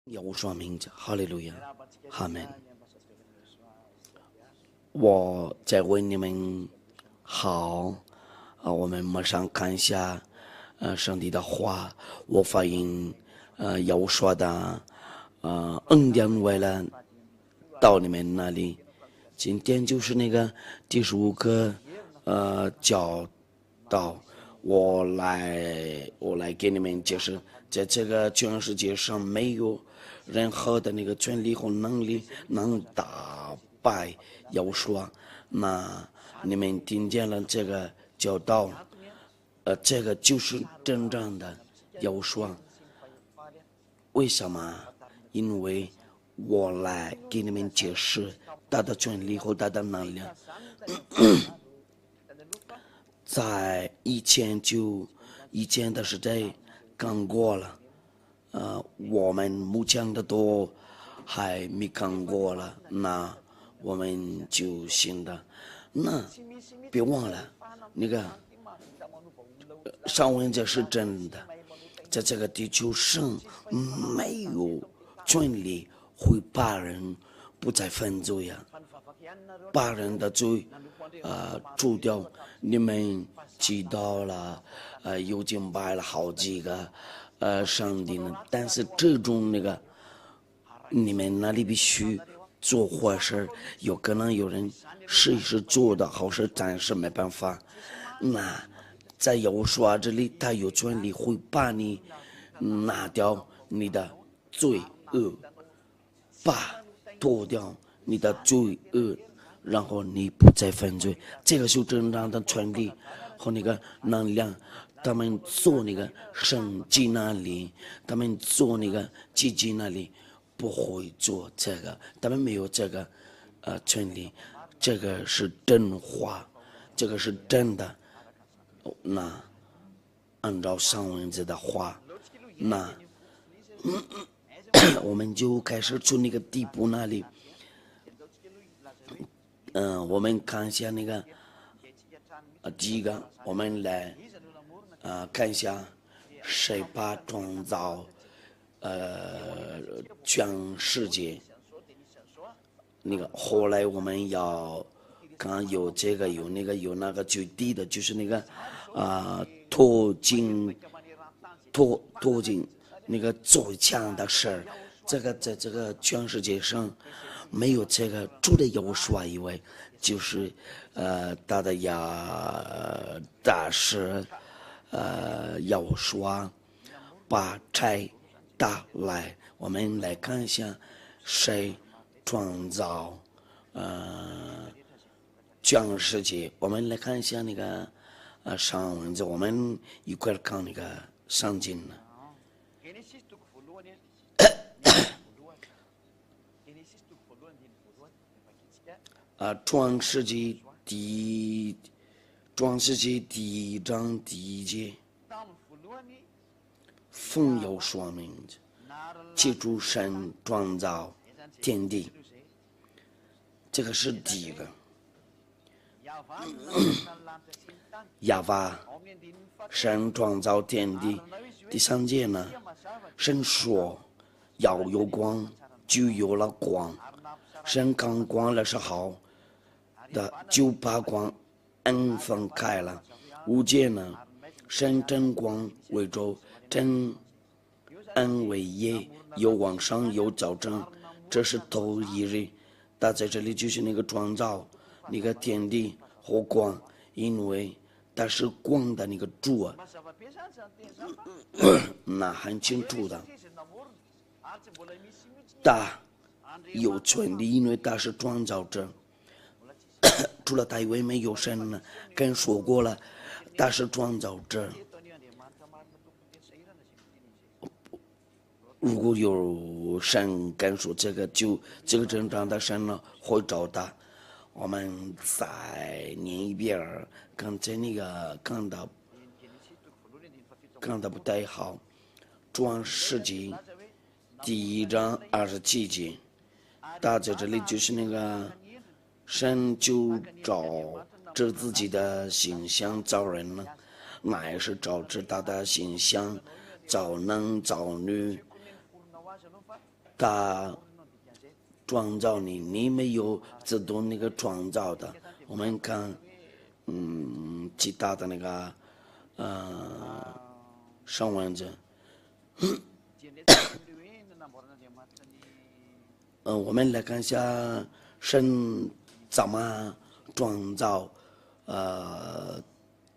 有说名字，哈利路亚，阿门。我在为你们好我们马上看一下上帝的话，我发现要说的恩典为了到你们那里。今天就是那个第15个教导，我来给你们解释，在这个全世界上没有任何的那个权利和能力能打败要说，那你们听见了这个教导，这个就是真正的要说。为什么？因为我来给你们解释他的权利和他的能量。在以前的时代刚过了，我们目前的都还没看过了，那我们就行的。那别忘了，那个上文这是真的，在这个地球上没有权利会把人不再犯罪呀，把人的罪除掉。你们知道了，又敬拜了好几个上帝呢，但是这种那个你们那里必须做坏事，有可能有人试一试做的好事，暂时没办法。那在耶稣这里，他有权利会把你拿掉你的罪恶，脱掉你的罪恶，然后你不再犯罪。这个是真正的权利和那个能量。他们做那个圣经那里，他们做那个基金那里不会做这个，他们没有这个权利。这个是真话，这个是真的。那按照上文字的话，那我们就开始从那个地步那里，我们看一下那个第一个，我们来看一下谁把创造全世界。那个后来我们要看有这个有那个有那个最低的，就是那个脱尽那个最强的事儿。这个在这个全世界上没有这个，除了有说以外，就是他的大师要说把拆打来。我们来看一下谁创造全世界。我们来看一下那个上文字，我们一块儿看那个圣经呢。创世纪第1章第1节，奉有说明，起初神创造天地，这个是第一个。亚法神创造天地。第3节呢，神说要有光，就有了光。神看光了是好的，就把光分开了。5节呢，神真光为周，真为夜，有往上有早晨，这是头一日。他在这里就是那个创造那个天地和光，因为他是光的那个主啊，那很清楚的。他有权利，因为他是创造者。除了他以外没有神呢，跟说过了，他是创造者。如果有神跟说这个，就这个正常的神呢会找他。我们再念一遍，刚才那个看的不太好。创世纪第1章27节，他在这里就是那个神就照着自己的形象造人了，那也是照着他的形象造男造女。他创造你，你没有自动那个创造的。我们看，其他的那个，上文字，我们来看一下神怎么创造，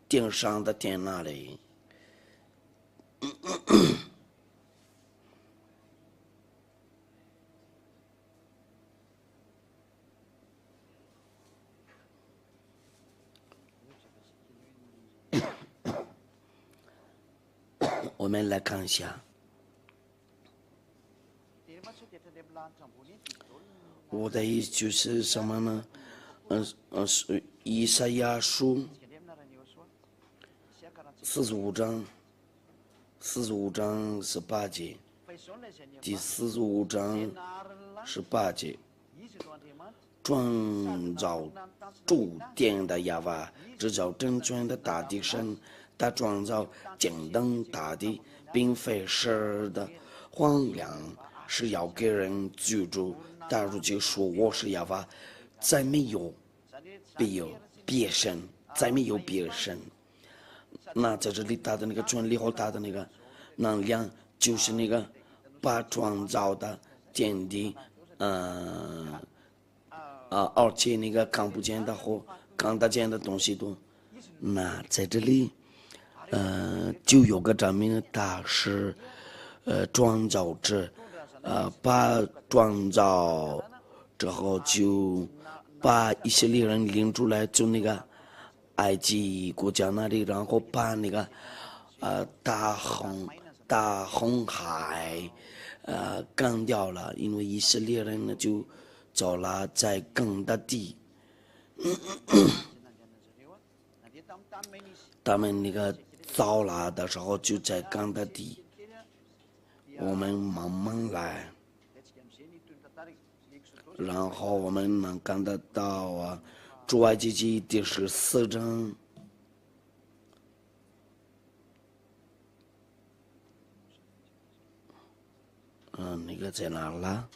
天上的天那里。我们来看一下，我的意思就是什么呢？是以赛亚书45章18节，第45章18节，创造诸天的亚娃，制造真正的大地神。他创造简单大地，并非是的荒凉，是要给人居住。他如今说我是亚娃，再没有别神，再没有别神。那在这里他的那个权利和他的那个能量，就是那个把创造的天地，而且那个看不见的和看得见的东西都，那在这里。就有个证明他是创造者，把创造之后就把以色列人领出来，从那个埃及国家那里，然后把那个大红海干掉了，因为以色列人呢就走了在耕的地，他们那个。造了的时候就在干的地，我们慢慢来，然后我们能看得到出埃及记第14章，那个在哪了？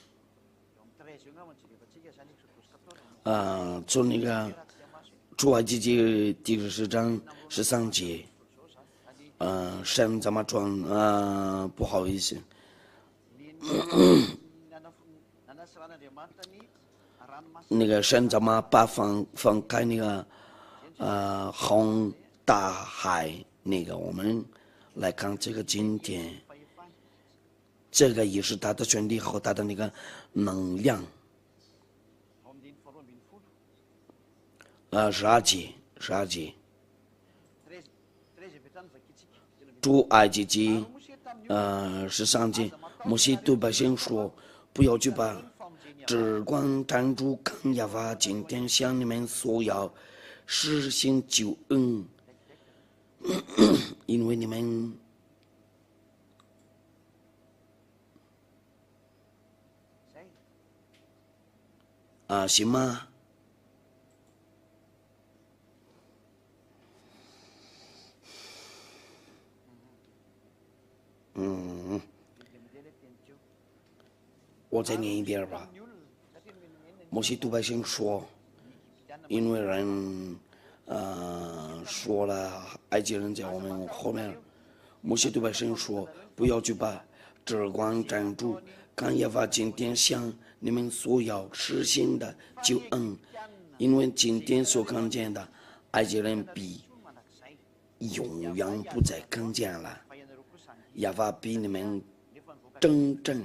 从那个出埃及记第14章13节。神怎么装？不好意思，那个神怎么把放开那个红大海？那个我们来看这个今天，这个也是他的权利和他的那个能量。12节。出埃及记13节，摩西对百姓说：“不要惧怕，只管站住，看亚娃今天向你们所要实行救恩，因为你们行吗？”我再念一遍吧。摩西对百姓说：“因为人说了，埃及人在我们后面。摩西对百姓说：不要惧怕，只管站住，看亚娃今天向你们所要实行的救恩，因为今天所看见的埃及人必永远不再看见了。亚娃比你们真正，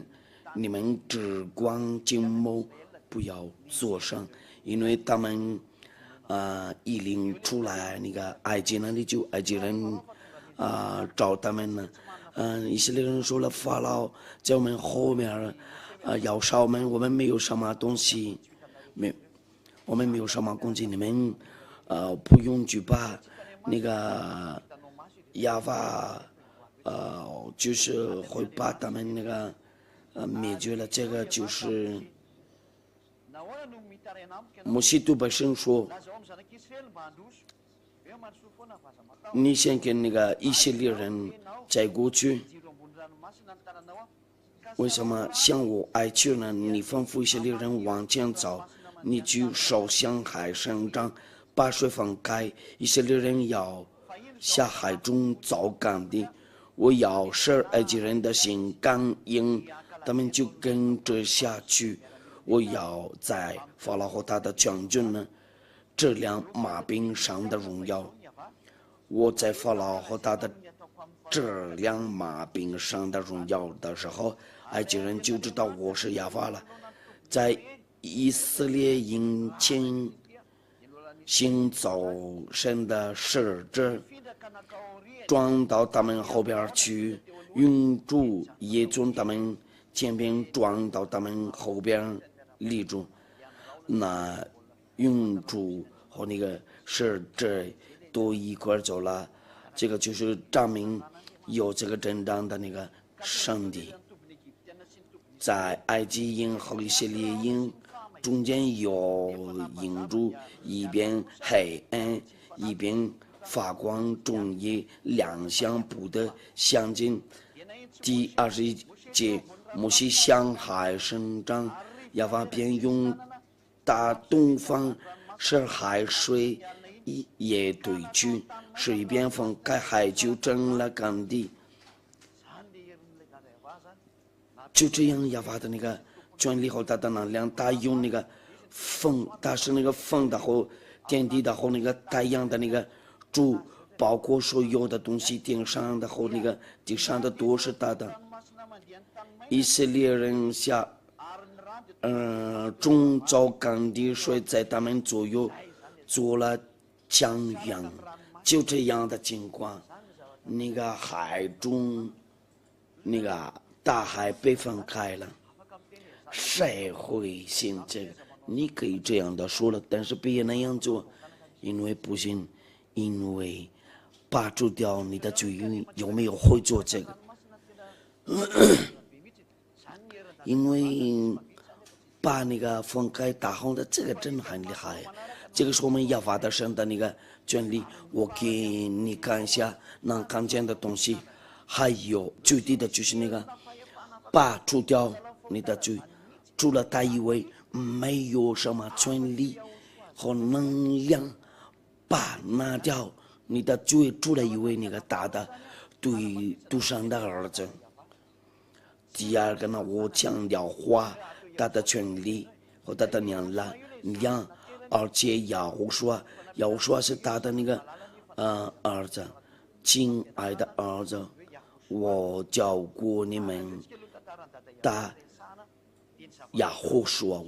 你们只管静默，不要作声，因为他们一领出来那个埃及那里就埃及人找他们呢，以色列人说了，法老在我们后面要杀我们没有什么东西，我们没有什么攻击，你们不用惧怕，那个亚娃就是会把他们那个灭绝了，这个就是摩西对百姓说，你先跟那个以色列人再过去，为什么向我哀求呢？你吩咐以色列人往前走，你就手向海伸张，把水放开。以色列人要下海中走干地。我要使埃及人的心刚硬，他们就跟着下去。我要在法老和他的全军呢，这辆马兵上的荣耀。我在法老和他的这辆马兵上的荣耀的时候，埃及人就知道我是亚法了。在以色列营前行走神的使者转到他们后边去，云柱也从他们前边转到他们后边立住。那云柱和那个使者都一块走了，这个就是证明有这个真正的那个上帝。在埃及营和以色列营中间有银柱，一边黑暗，一边发光，中夜两相不得相近。第21节，摩西向海伸张，亚法便用大东方使海水也退去，水边分开，海就成了干地。就这样，亚法的那个权力和他的能量，他用那个风，他是那个风的和天地的和那个太阳的那个主，包括所有的东西，天上的和那个地上的都是他的。以色列人下，中造干地水在他们左右做了墙垣，就这样的情况，那个海中，那个大海被分开了，谁会信这个？你可以这样的说了，但是别那样做，因为不信，因为拔除掉你的罪，有没有会做这个？因为把那个分开打好的这个真很厉害，这个是我们亚法的神的那个权利。我给你看一下能看见的东西，还有最低的就是那个拔除掉你的罪，除了他以外没有什么权利和能量把拿掉你的罪，除了一位那个大的对独生的儿子。第二个呢，我强调话他的权利和他的能量，而且亚胡说是他的那个儿子，亲爱的儿子，我教过你们。他亚胡说，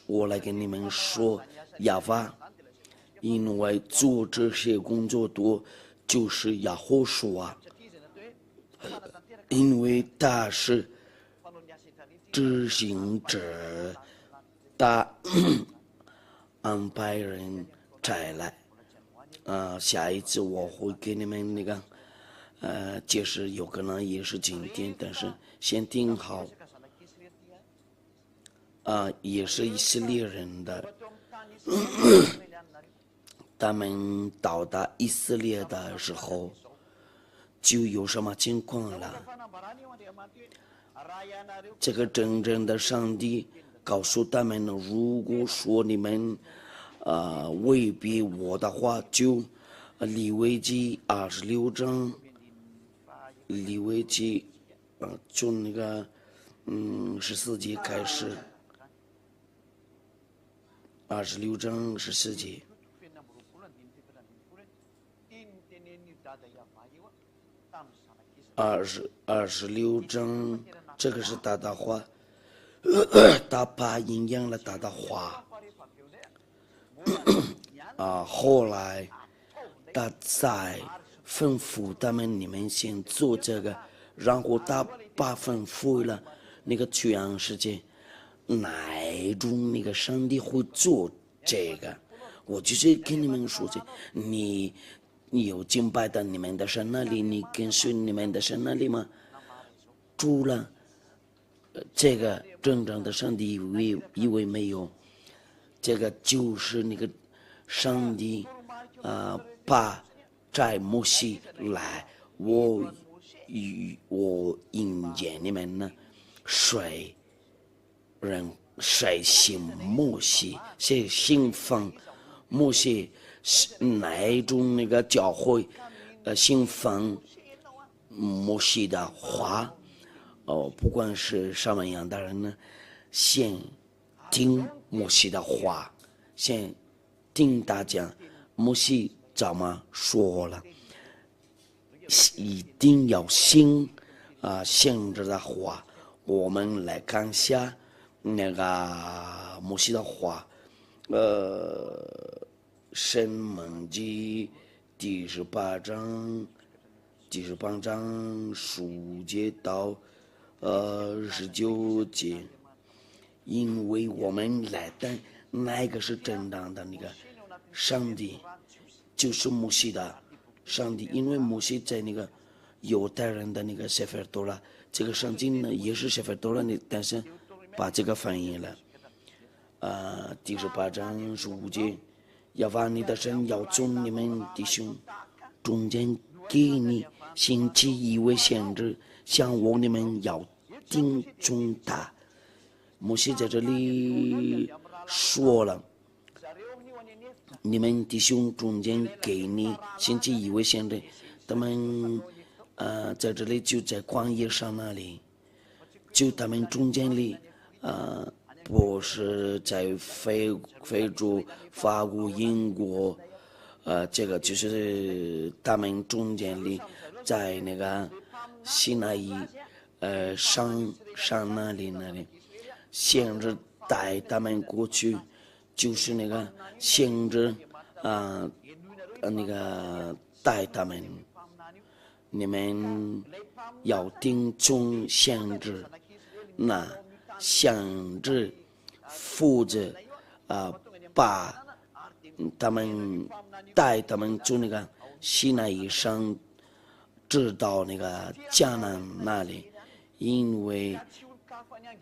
我来跟你们说亚法，因为做这些工作多就是亚胡说，因为他是执行者，他安排人摘来。下一次我会给你们那个解释，有可能也是今天，但是先听好。也是以色列人的，他们到达以色列的时候，就有什么情况了？这个真正的上帝告诉他们，如果说你们违背我的话，就利未记26章，利未记从那个14节开始，26章14节。26章，这个是他的话，他把引用了他的话。后来他再吩咐他们，你们先做这个，然后他把吩咐了那个全世界，哪一种那个上帝会做这个？我就是跟你们说这，你有敬拜到你们的神那里，你跟随你们的神那里吗？除了这个真正的上帝以为没有，这个就是那个上帝把摘摩西来，我与我引见你们呢，谁信摩西，谁信奉摩西哪种那个教会，信奉摩西的话，不管是什么样的人呢，先听摩西的话，先听大家摩西怎么说了，一定要信先知的话。我们来看一下那个摩西的话，申命记第18章10节到19节，因为我们来等哪个是正当的那个上帝，就是摩西的上帝，因为摩西在那个犹太人的那个塞弗多拉，这个圣经呢也是塞弗多拉的，但是把这个翻译了。第18章15节，耶和华你的神要从你们弟兄中间给你兴起一位先知，像我你们要听从他。摩西在这里说了，你们弟兄中间给你兴起一位先知，他们在这里就在旷野上那里，就他们中间里不是在非洲、法国、英国，这个就是他们中间里，在那个西奈伊上那里，先知带他们过去，就是那个先知那个带他们，你们要听从先知，那先知负责把他们带他们从那个西奈以上直到那个迦南那里，因为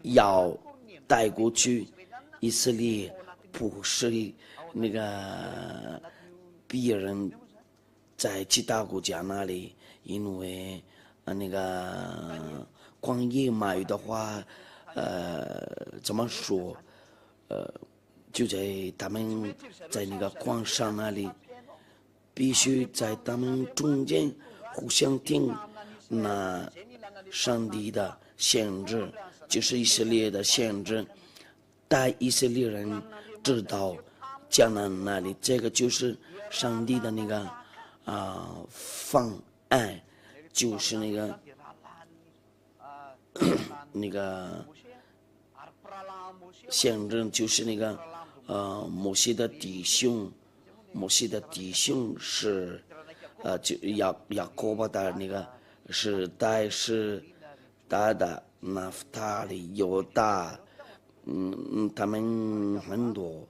要带过去以色列不是那个别人在其他国家那里，因为那个旷野马语的话，怎么说？就在他们在那个矿上那里，必须在他们中间互相听那上帝的先知，就是以色列的先知，带以色列人知道迦南那里，这个就是上帝的那个方案，就是那个那个先知，就是那个摩西的弟兄是就雅各伯的那个时代是大的拿弗他利犹大，他们很多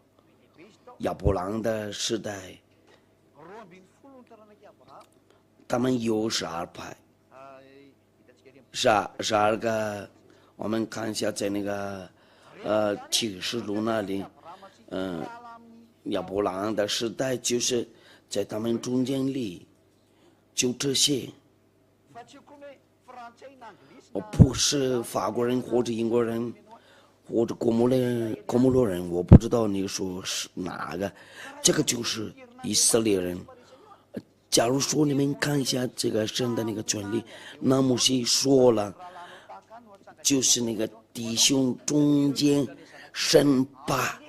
亚伯兰的时代，他们有12派，12个，我们看一下在那个启示录那里，亚伯兰的时代就是在他们中间里，就这些。不是法国人或者英国人或者哥莫洛人，我不知道你说是哪个，这个就是以色列人。假如说你们看一下这个神的那个权利，那摩西说了，就是那个弟兄中间神把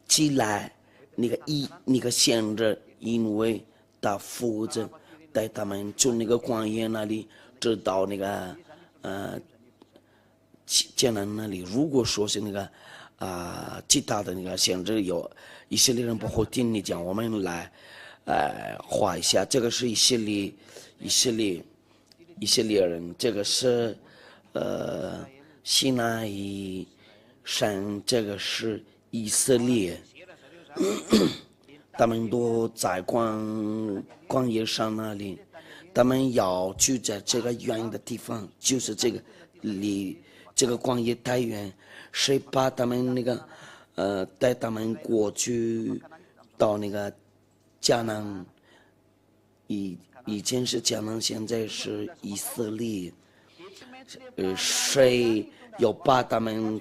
起来那个先知，因为他负责带他们从那个旷野那里直到那个迦南那里。如果说是那个其他的那个先知有以色列人不会听你讲，我们来画一下，这个是以色列人，这个是西奈以山，这个是以色列，他们都在旷野上那里，他们要去在这个远的地方，就是这个离这个旷野太远，谁把他们那个带他们过去到那个迦南以前是迦南，现在是以色列。谁要把他们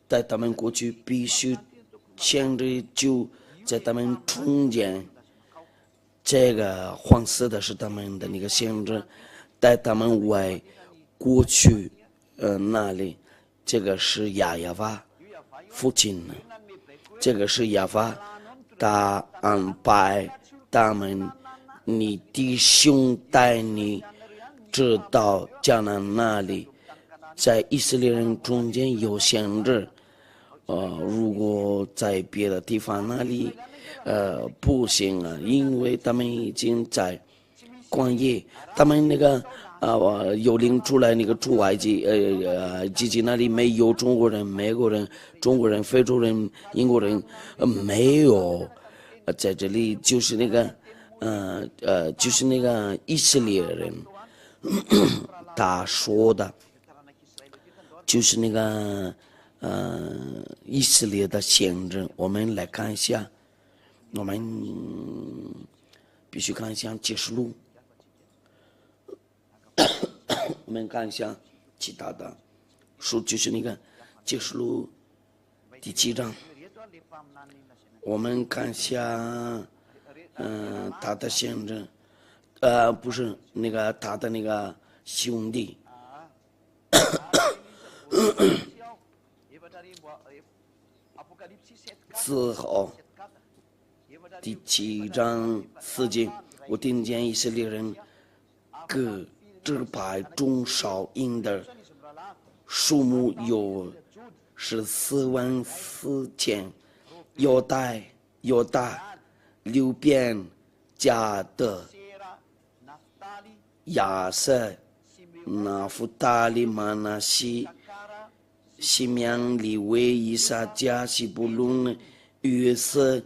带他们过去，必须先知就在他们中间。这个黄色的是他们的那个先知，带他们往过去，那里，这个是亚巴父亲呢，这个是亚巴，他安排他们，你弟兄带你直到迦南那里，在以色列人中间有限制，如果在别的地方那里，不行啊，因为他们已经在旷野，他们那个有领出来那个出埃及，基金那里没有中国人、美国人、中国人、非洲人、英国人，没有，在这里就是那个，就是那个以色列人，他说的，就是那个以色列的先知，我们来看一下。我们必须看一下启示录，我们看一下其他的书，就是那个启示录第7章，我们看一下，他的先知，不是那个他的那个兄弟，4号。第7章4节，我听见以色列人各支派中少赢的数目有144000，犹大、流便、迦得、亚瑟、拿弗他利、玛拿西、西缅、利未、以撒迦、西布伦、约瑟、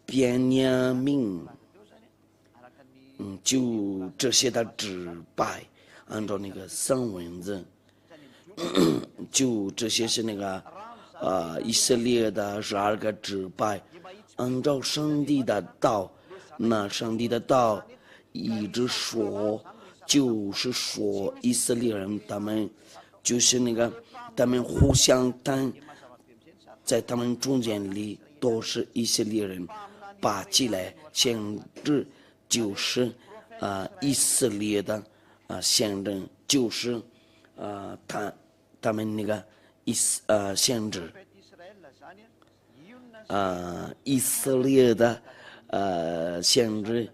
便雅悯，就这些的支派，按照那个圣文字，就这些是那个以色列的12个支派，按照上帝的道，那上帝的道一直说，就是说以色列人他们就是那个他们互相谈，在他们中间里都是以色列人。把起来先知就是以色列的先知，就是他们那个先知以色列的先知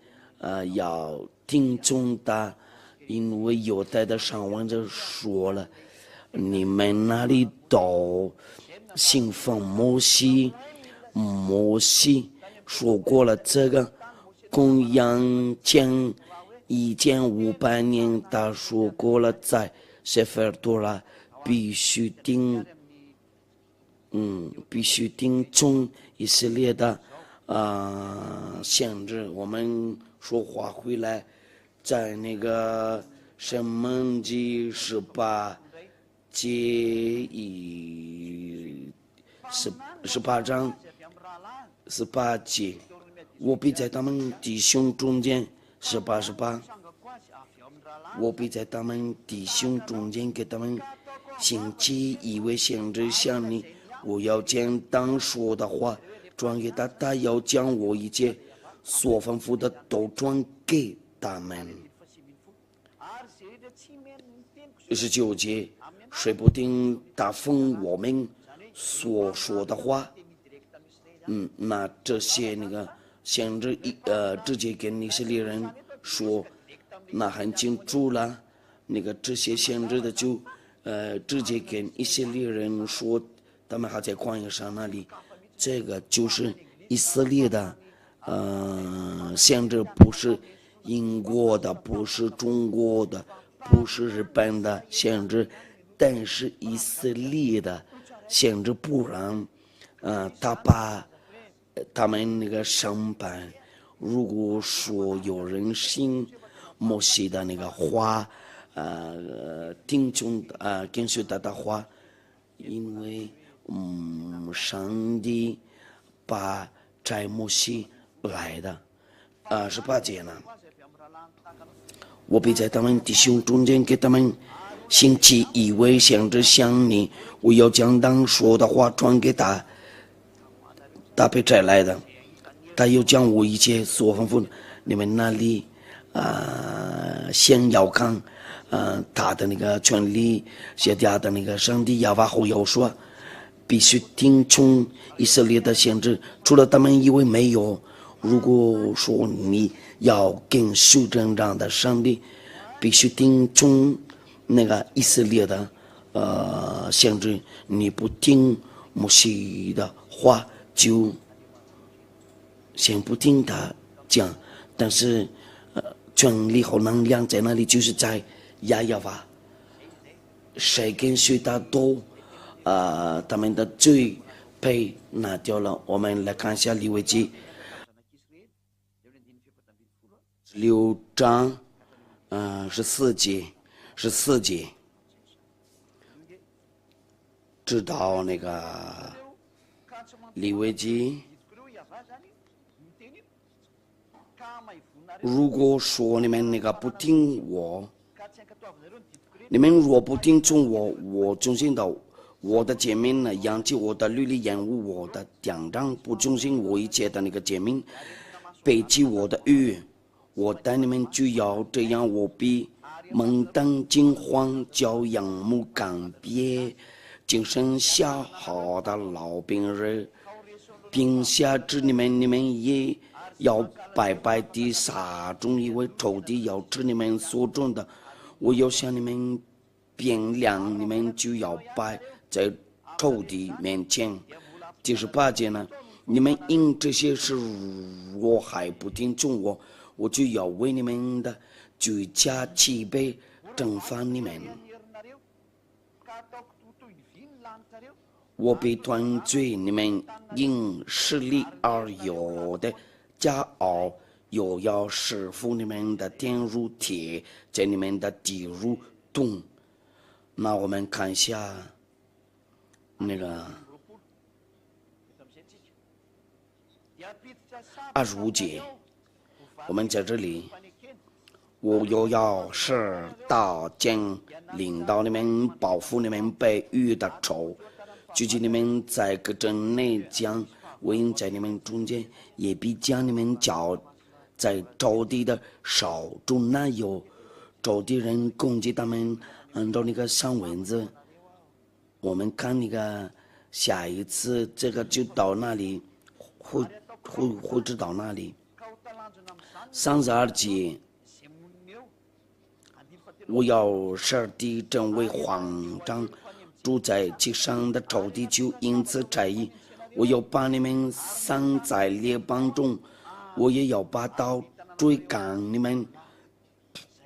要听从他，因为犹太的上文就说了，你们那里都信奉摩西说过了，这个公羊前1500年，他说过了，在塞菲尔多拉必须听从以色列的限制。我们说话回来，在那个申命记18章18节，我必在他们弟兄中间18，我必在他们弟兄中间给他们兴起一位先知像你，我要将当说的话转给他，他要将我一切所吩咐的都转给他们。19节，谁不听他奉我们所说的话，那这些那个先知直接跟以色列人说，那很清楚了。那个这些先知的就直接跟以色列人说，他们还在旷野上那里，这个就是以色列的先知，不是英国的，不是中国的，不是日本的先知，但是以色列的先知，不然他把他们那个审判，如果说有人信摩西的那个话，听从跟随他的话，因为上帝把在摩西来的， 28节呢，我必在他们弟兄中间给他们兴起一位先知像你，我要将当说的话传给他，他被摘来的，他又将我一切所吩咐你们那里先要看他的那个权力写下的那个上帝亚巴后要说，必须听从以色列的先知，除了他们以为没有。如果说你要跟修正这样的上帝，必须听从那个以色列的先知，你不听摩西的话，就先不听他讲。但是权力和能量在那里，就是在亚巴，谁跟谁的多，他们的罪被拿掉了。我们来看一下利未记6章14节，知道那个利未记，如果说你们那个不听我，你们若不听从我忠心的我的诫命呢，扬弃我的律例，厌恶我的典章，不忠心我一切的那个诫命，背弃我的约，我待你们就要这样，我必蒙当惊慌，叫仰慕干瘪，精神下好的老病人，并下至你们也要白白地撒种，因为仇敌要吃你们所种的，我要向你们变亮，你们就要摆在仇敌面前。98节呢，你们因这些事若还不听从我，我就要为你们的罪加7倍惩罚你们。我必断罪你们因势力而有的骄傲，又要使服你们的天如铁，在你们的地如铜。那我们看一下那个25节，我们在这里，我又要使大将领导你们，保护你们被遇的仇，究竟你们在各城内将围在你们中间，也必将你们交在仇敌的手中。那有仇敌人攻击他们，按照那个上文字，我们看那个下一次这个就到那里，会知道那里。32节，我要使地震为慌张，住在其上的仇敌就因此在意。我要把你们散在列邦中，我也要把刀追赶你们，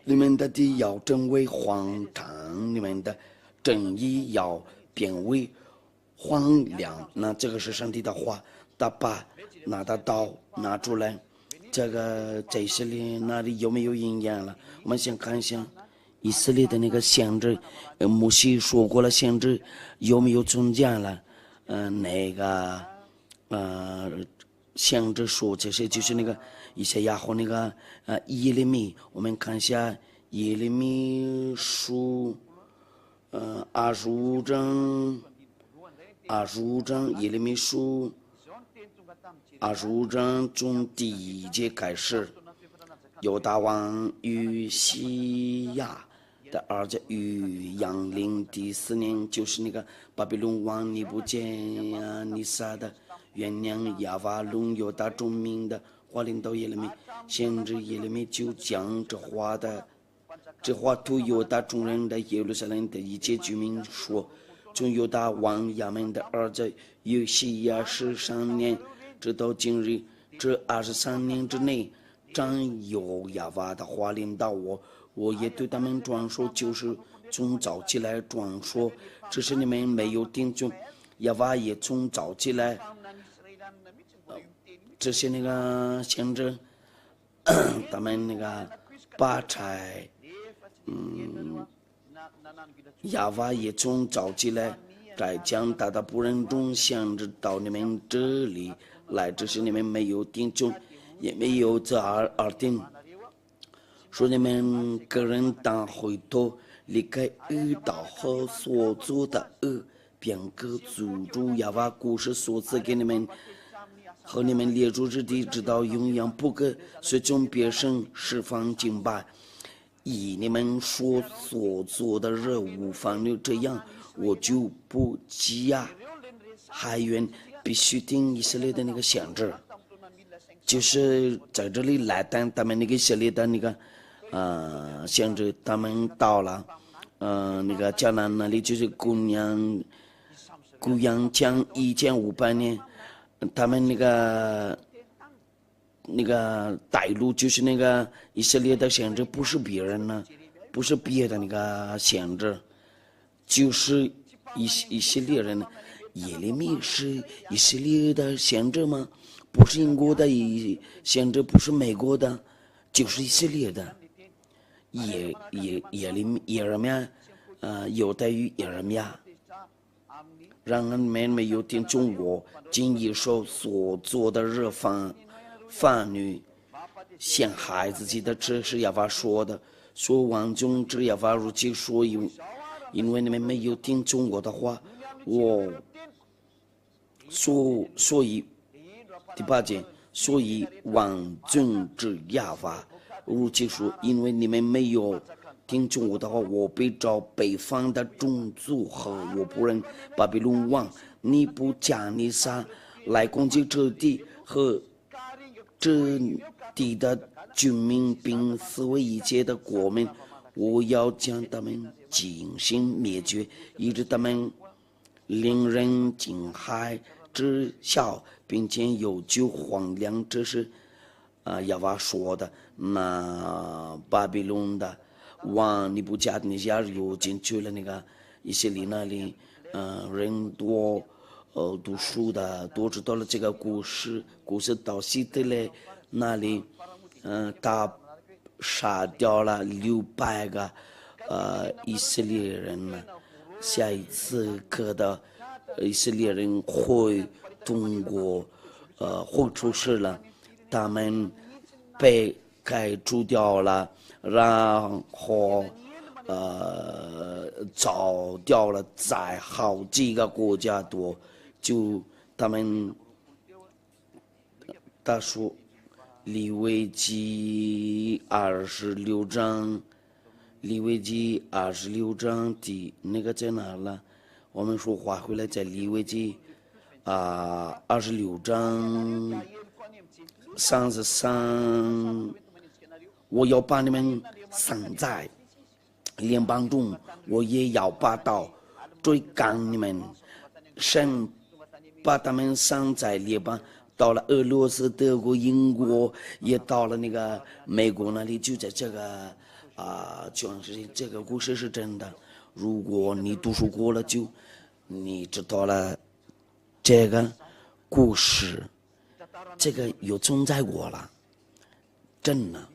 你们的地要成为荒场，你们的正义要变为荒凉。那这个是上帝的话，他把拿的刀拿出来，这个在以色列那里有没有应验了？我们先看一下以色列的那个先知，摩西说过了，先知有没有中间了？那个先知说这些就是那个以赛亚和那个耶利米，我们看一下耶利米书25章耶利米书25章从第1节开始，犹大王与西亚的儿子与杨陵第4年，就是那个巴比伦王尼布甲尼撒的元娘亚瓦隆犹大众民的话领导耶利米，先知耶利米就将这话对犹大众人的耶路撒冷的一切居民说，从犹大王亚门的儿子约西亚13年直到今日，这23年之内，张有亚瓦的话领导我也对他们传说，就是从早起来传说，只是你们没有听从。亚瓦也从早起来，这些那个先知，他们那个把柴，亚瓦也从早起来，再将他的仆人中先知到你们这里来，只是你们没有听从。也没有这二定，说你们个人当回头离开恶道和所做的恶，便可主主亚瓦故事所赐给你们和你们列祖之地，直到永远不可随从别神释放敬拜。以你们所做的任务方面，这样我就不羁押还愿必须听以色列的那个限制，就是在这里来当他们那个以色列的那个限制，他们到了那个迦南那里，就是公羊将1500年，他们那个带路就是那个以色列的限制，不是别人呢，不是别的那个限制，就是以色列人。耶利米是以色列的限制吗？不是英国的限制，不是美国的，就是以色列的。耶利米有待于耶利米，让人们没有听从我经一手所做的热妇女陷害自己的，这是亚法说的。说王中这亚法如其说，因为你们没有听从我的话，我所以第8节，所以王中之亚法如其说，因为你们没有听从我的话，我被召北方的种族和我不认巴比伦王尼布甲尼撒来攻击这地和这地的居民，并四围一切的国民，我要将他们进行灭绝，以致他们令人惊骇知晓，并且有就荒凉。这是亚法说的。那巴比伦的王尼布甲尼撒又进去了那个以色列那里，人多读书的都知道了这个故事到希特勒那里，他杀掉了600个以色列人呢。下一次课的以色列人会通过会出事了，他们被开除掉了，然后找掉了在好几个国家多，就他们他说利未记26章，利未记26章的那个在哪了？我们说话回来在利未记26章33，我要把你们散在联邦中，我也要把刀追赶你们。神把他们散在联邦，到了俄罗斯、德国、英国，也到了那个美国那里，就在这个就是这个故事是真的。如果你读书过了，就你知道了这个故事，这个有存在过了，真的。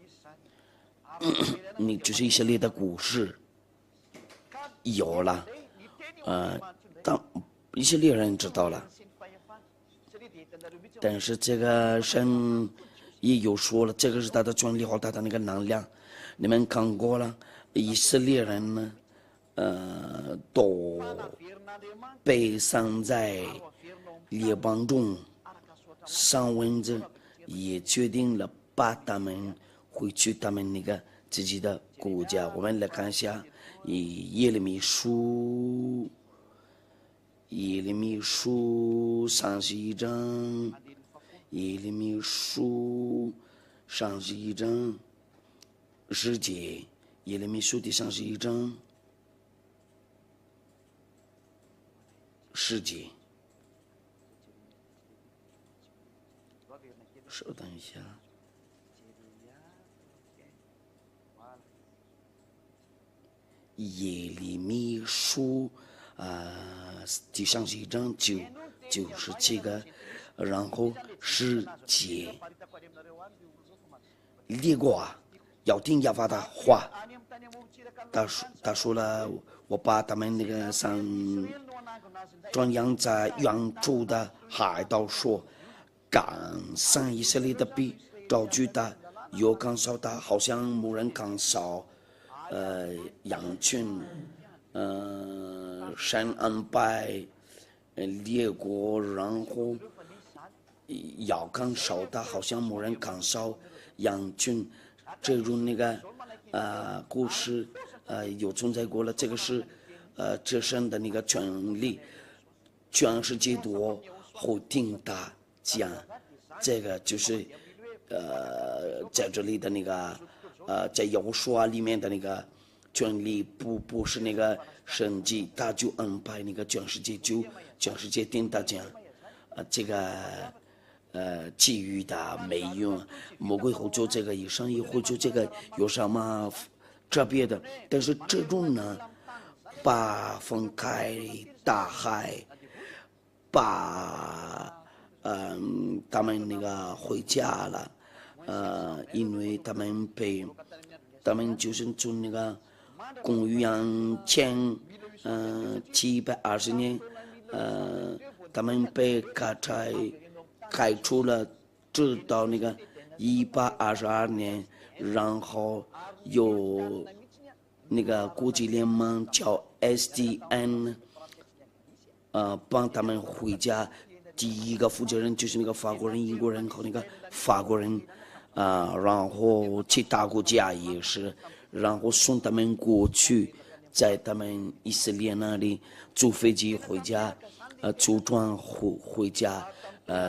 你就是以色列的故事有了，当以色列人知道了，但是这个神也有说了，这个是他的权利和他的那个能量。你们看过了，以色列人呢，都被散在列邦中，上文字也决定了把他们回去他们那个自己的国家。我们来看一下耶利米书31章，耶利米书31章10节，耶利米书第31章10节。稍等一下。耶利米书第31章就是这个，然后10节，列国要听亚法的话。他说了，我把他们那个转扬在远处的海岛说，赶上以色列的找巨大，有岗少大，好像牧人岗少，羊群，神安排列国，然后要岗少大，好像牧人岗少，羊群，这种那个故事有存在过了，这个是这神的那个权利，全世界多后听他讲，这个就是在这里的那个在耶和华里面的那个权利不是那个神迹，他就安排那个全世界听他讲，这个给予的没用，魔鬼会做这个，以上也会做这个，有什么特别的？但是这种呢，把分开大海，把他们那个回家了，因为他们就是从那个公元前720年，他们被开除了，直到那个1822年，然后有那个国际联盟叫 SDN，帮他们回家。第一个负责人就是那个法国人、英国人和那个法国人，然后其他国家也是，然后送他们过去，在他们以色列那里坐飞机回家，坐船回家，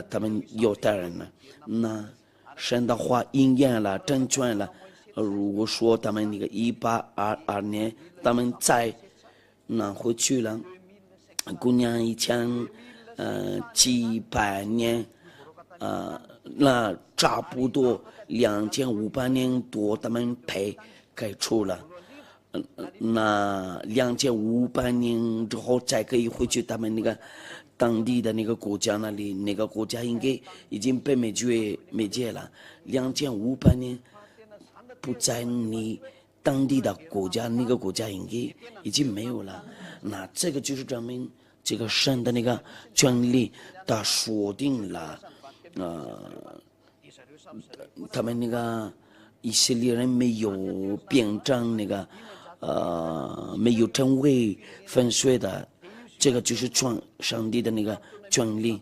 他们犹太人呢，那神的话应验了，成全了。如果说他们那个1822年他们再拿回去了，姑娘1700年，那差不多2500年多，他们被开除了。那2500年之后才可以回去他们那个当地的那个国家那里，那个国家应该已经被灭绝了。2500年不在你当地的国家，那个国家应该已经没有了。那这个就是证明这个神的那个权利，他说定了，他们那个以色列人没有变成那个没有成为粉碎的，这个就是上帝的那个权利。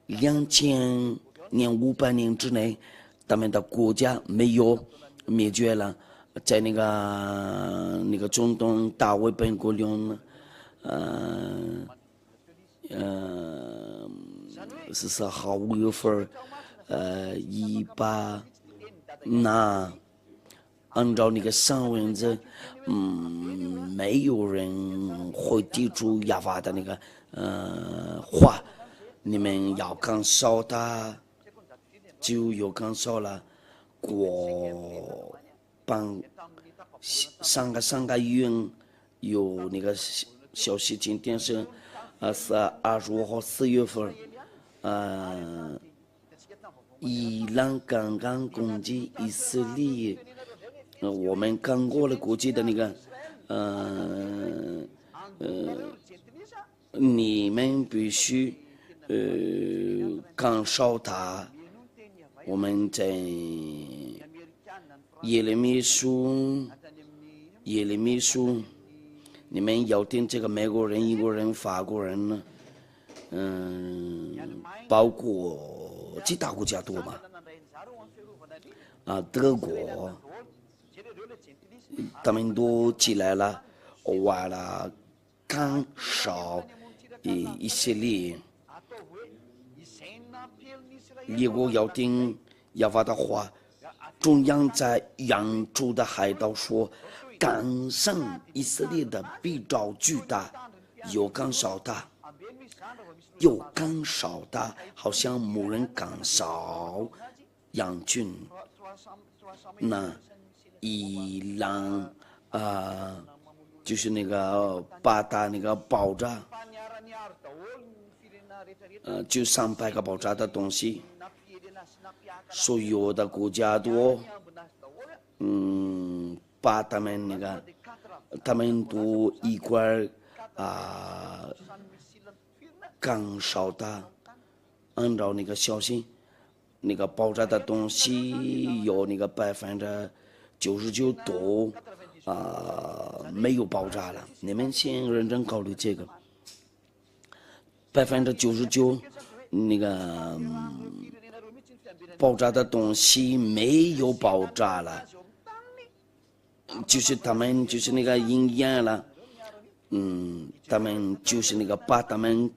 2500年之内，他们的国家没有灭绝了，在那个总统大卫本国良14号5月份那按照那个上文字，没有人会抵触亚法的那个话，你们要刚烧它，就有刚烧了，过上个月有那个消息，今天是25号4月份，伊朗刚刚攻击以色列，我们刚过了国际的那个，你们必须刚烧它。我们在耶利米书，你们要听这个美国人、英国人、法国人呢，包括其他国家多嘛，德国，他们都起来了，为了干烧以色列。如果要听亚法的话，中央在扬州的海岛说，干上以色列的比较巨大，有干少大，好像没人干少羊群。那伊朗就是那个巴达那个爆炸，就300个爆炸的东西，所有的国家都把他们都一块干烧的，按照那个消息，那个爆炸的东西有那个99%多没有爆炸了。你们先认真考虑这个，99%那个爆炸的东西没有爆炸了，就是他们就是那个营养了，他们就是那个把他们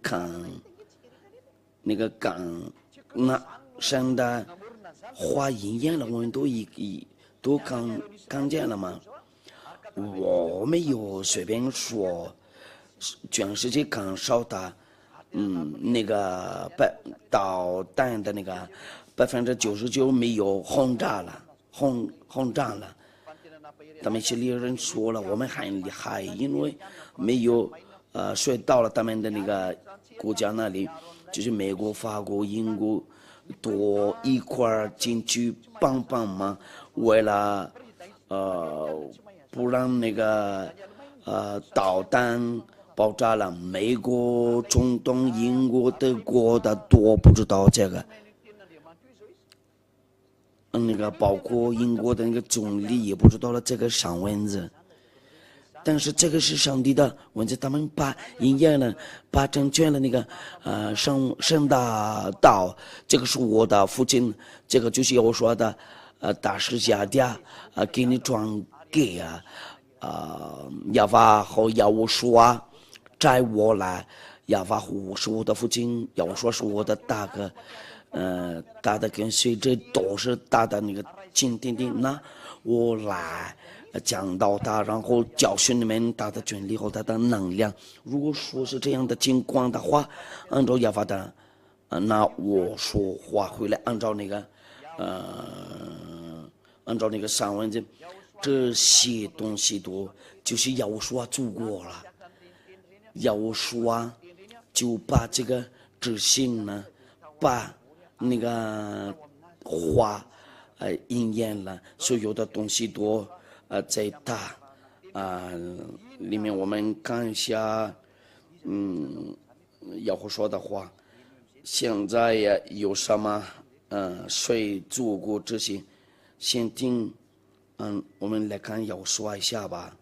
那个生的花营养了，我们都看见了吗？我没有随便说，全世界看少的，那个导弹的那个99%没有轰炸了。他们以色列人说了，我们还因为没有水到了他们的那个国家那里，就是美国、法国、英国都一块进去帮忙，为了不让那个导弹爆炸了。美国、中东、英国、德国的都不知道这个。那个包括英国的那个总理也不知道了这个上蚊子，但是这个是上帝的蚊子，他们把营养了，把成全了那个上大道，这个是我的父亲，这个就是我说的大师下家给你转给亚法和亚乌说摘我来，亚法胡是我的父亲，亚乌说是我的大哥。大的跟随者都是大的那个金钉钉，那我来讲到他，然后教训你们他的权利和他的能量。如果说是这样的情况的话，按照亚法的，那我说话回来，按照那个上文字，这些东西都就是要说做过了，要说就把这个执行呢，把那个花应验了，所有的东西都在大里面。我们看一下要说的话，现在呀有什么谁做过这些？先听我们来看要说一下吧。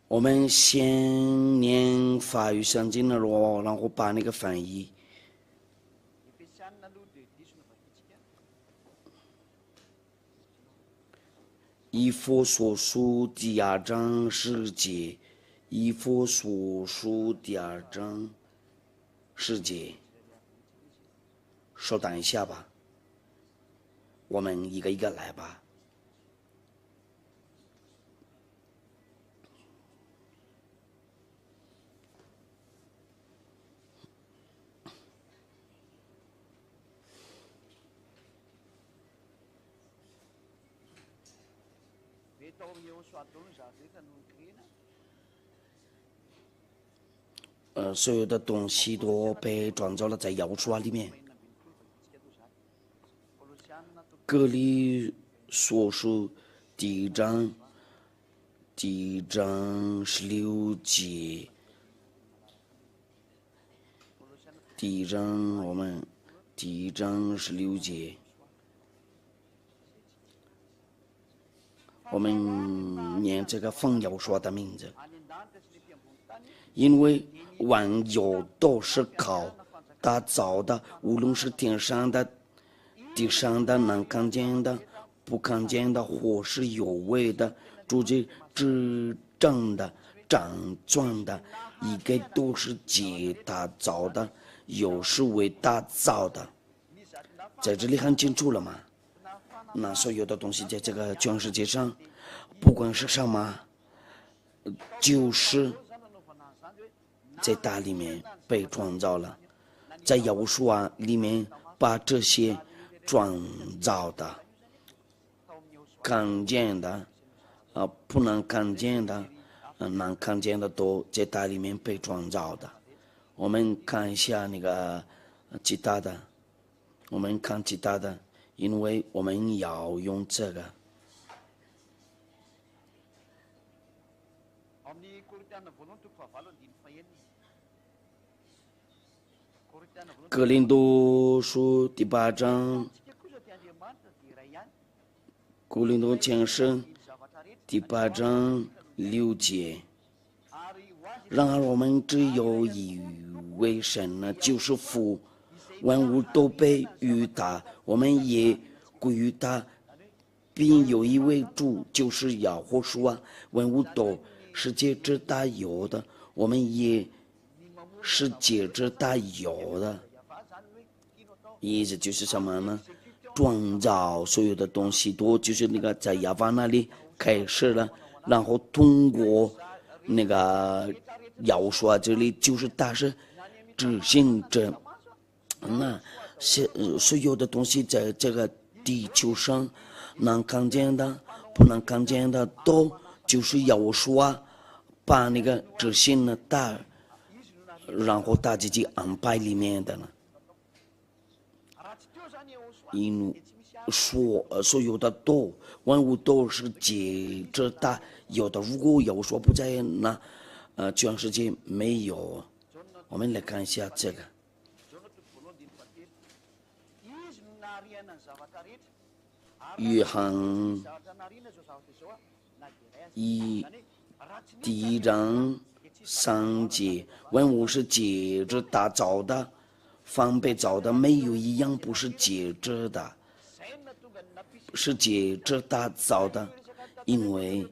我们先念法语圣经的咯，然后把那个翻译。以弗所书第2章10节，以弗所书第2章10节，稍等一下吧，我们一个一个来吧。所有的东西都被装造了在摇刷里面。格里所书第1章16节，第1章16节，我们念这个奉摇刷的名字，因为万有都是靠他造的，无论是天上的、地上的、能看见的、不看见的，或是有为的、主旨执政的、掌权的，一个都是借他造的，有是为他造的。在这里很清楚了吗？那所有的东西在这个全世界上，不管是什么，就是在它里面被创造了，在耶稣里面把这些创造的。看见的，不能看见的，能看见的都在大里面被创造的。我们看一下那个其他的，我们看其他的，因为我们要用这个。哥林多书第8章，哥林多前书第8章6节。然而我们只有一位神呢，就是父，万物都被于他，我们也归于他，并有一位主，就是耶和华，万物都是借着他有的，我们也是借着他有的。意思就是什么呢？创造所有的东西都就是那个在亚巴那里开始了，然后通过那个要说这里就是他是执行者，那所有的东西在这个地球上能看见的不能看见的都就是要说把那个执行了他，然后他自己安排里面的呢。因说所有的都万物都是借着他有的，如果要说不在那全世界没有。我们来看一下这个约翰第1章3节，万物是借着他造的，凡被造的没有一样不是借着的，是借着他造的，因为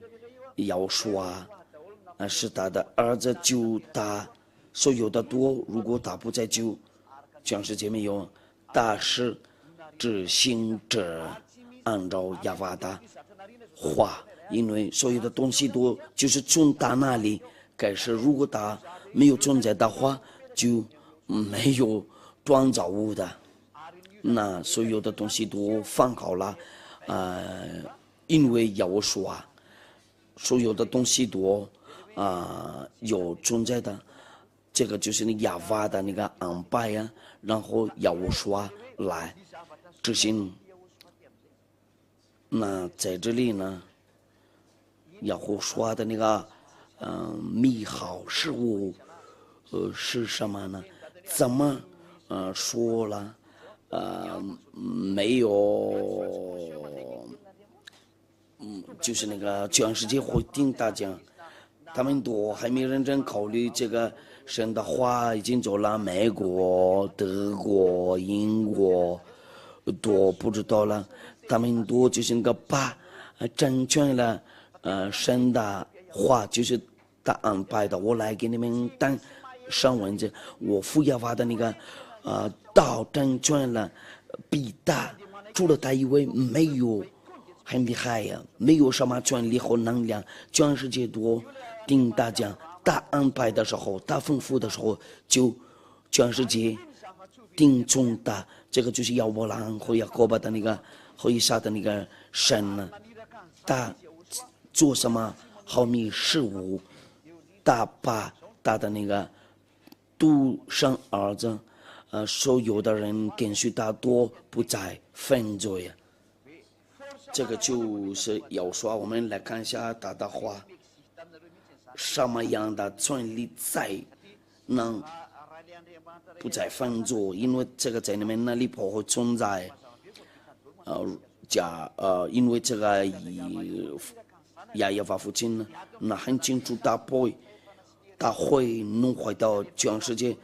要说是他的儿子救他所有的多，如果他不再救，全世界没有。他是执行者，按照亚法的话，因为所有的东西都就是从他那里开始，如果他没有存在的话，就没有创造物的。那所有的东西都放好了，因为要说所有的东西都有存在的，这个就是那亚法的那个安排呀，然后要说来执行。那在这里呢，要说的那个美好事物是什么呢？怎么说了？没有，就是那个全世界会听大家，他们都还没认真考虑这个神的话，已经走了美国、德国、英国都不知道了，他们都就是那个把成全了神的话，就是他安排的。我来给你们当上文字，我副要发的那个道成全了，比他除了他以外没有很厉害呀，没有什么权力和能量，全世界都听大家，他安排的时候，他吩咐的时候，就全世界听从他。这个就是亚伯拉罕和雅各伯的那个和以撒的那个神呢，他做什么好米事物，他把他的那个独生儿子，所有的人跟随他都不再犯罪呀。这个就是要说，我们来看一下他的话，什么样的权利才能不再犯罪？因为这个在你们那里不会存在。因为这个亚耶法父亲呢，那很清楚他会弄坏到全世界。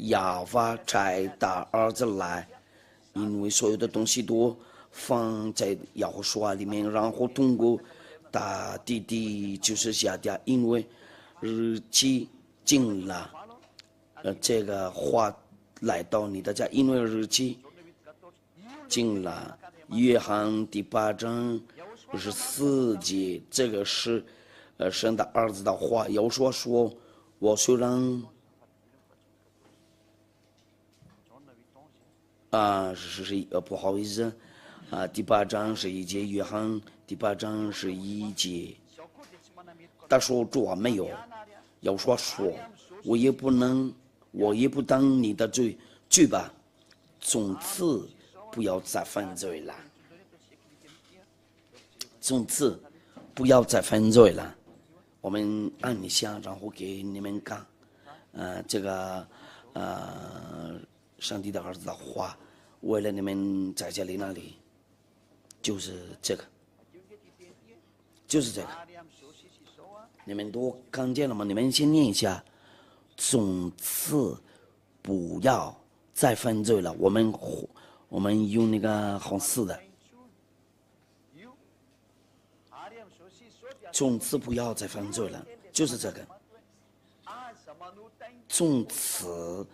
亚法差他儿子来，因为所有的东西都放在亚和说里面，然后通过他弟弟就是下掉，因为日期近了，这个话来到你的家，因为日期近了。约翰第8章14节，这个是神的儿子的话。有说我虽然不好意思，第8章11节，约翰第8章11节，他说主啊没有，要说我也不当你的罪吧，从此不要再犯罪了，从此不要再犯罪了。我们按一下，然后给你们看，这个上帝的儿子的话，为了你们在这里那里，就是这个，你们都看见了吗？你们先念一下，从此不要再犯罪了。我们用那个红色的。从此不要再犯罪了，就是这个。从此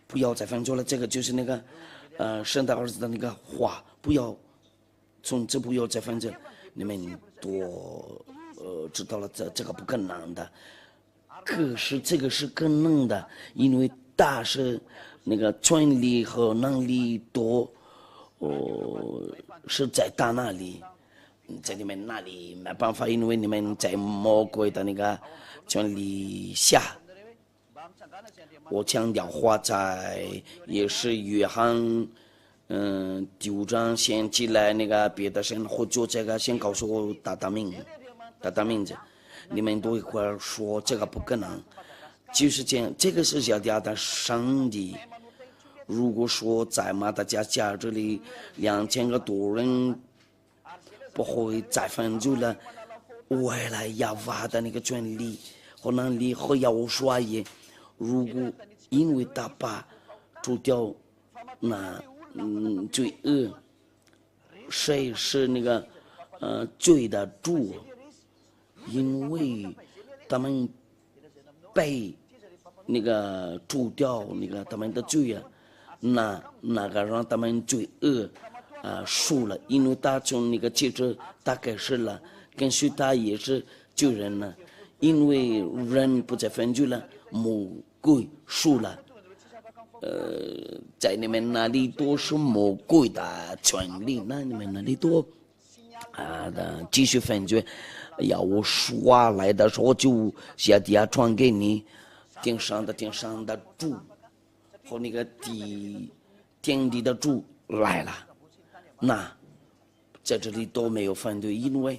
不要再犯罪了，这个就是那个圣诞儿子的那个话，从此不要再犯罪。你们都知道了，这个不可能的，可是这个是可能的，因为他是那个权力和能力都是在他那里。在你们那里没办法，因为你们在魔鬼的那个权力下。我强调话也是约翰第5章先起来那个别的神或者这个先告诉我他的名字，你们都一块说这个不可能，就是这样。这个是小家的上帝。如果说在马达加斯加这里2000个多人不会再犯罪了，为了亚娃的那个权利和能力和要说也，如果因为他把除掉那罪恶，谁是那个罪的主？因为他们被那个除掉那个他们的罪啊，那个让他们罪恶输了，因为他从那个接着他开始了，跟随他也是救人了，因为人不再犯罪了，魔鬼输了。在你们那里都是魔鬼的权利，那你们那里都继续犯罪。要我说来的时候，就下底下传给你，天上的主和那个天地的主来了。那在这里都没有反对，因为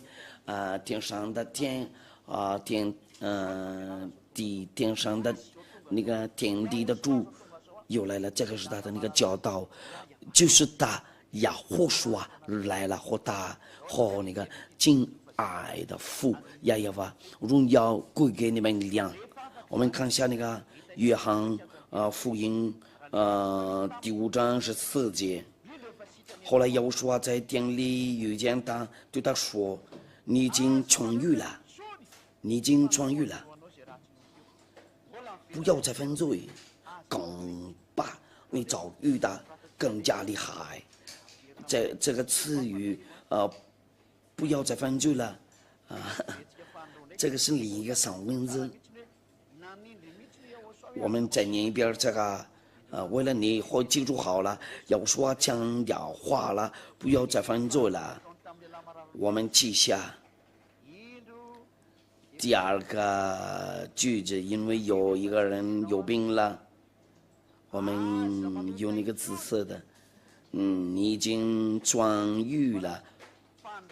天上的天天上的那个天地的主又来了，这个是他的那个教导，就是他亚胡书来了，和他和那个敬爱的父亚耶娃，荣耀归给你们俩。我们看一下那个约翰福音第5章14节。后来耶稣在店里遇见他，对他说：“你已经痊愈了，不要再犯罪，更把你遭遇的更加厉害。”这个词语不要再犯罪了这个是另一个上文字。我们再念一遍这个。为了你会记住好了，要说强调话了，不要再犯罪了。我们记下第2个句子，因为有一个人有病了，我们用那个紫色的，你已经痊愈了，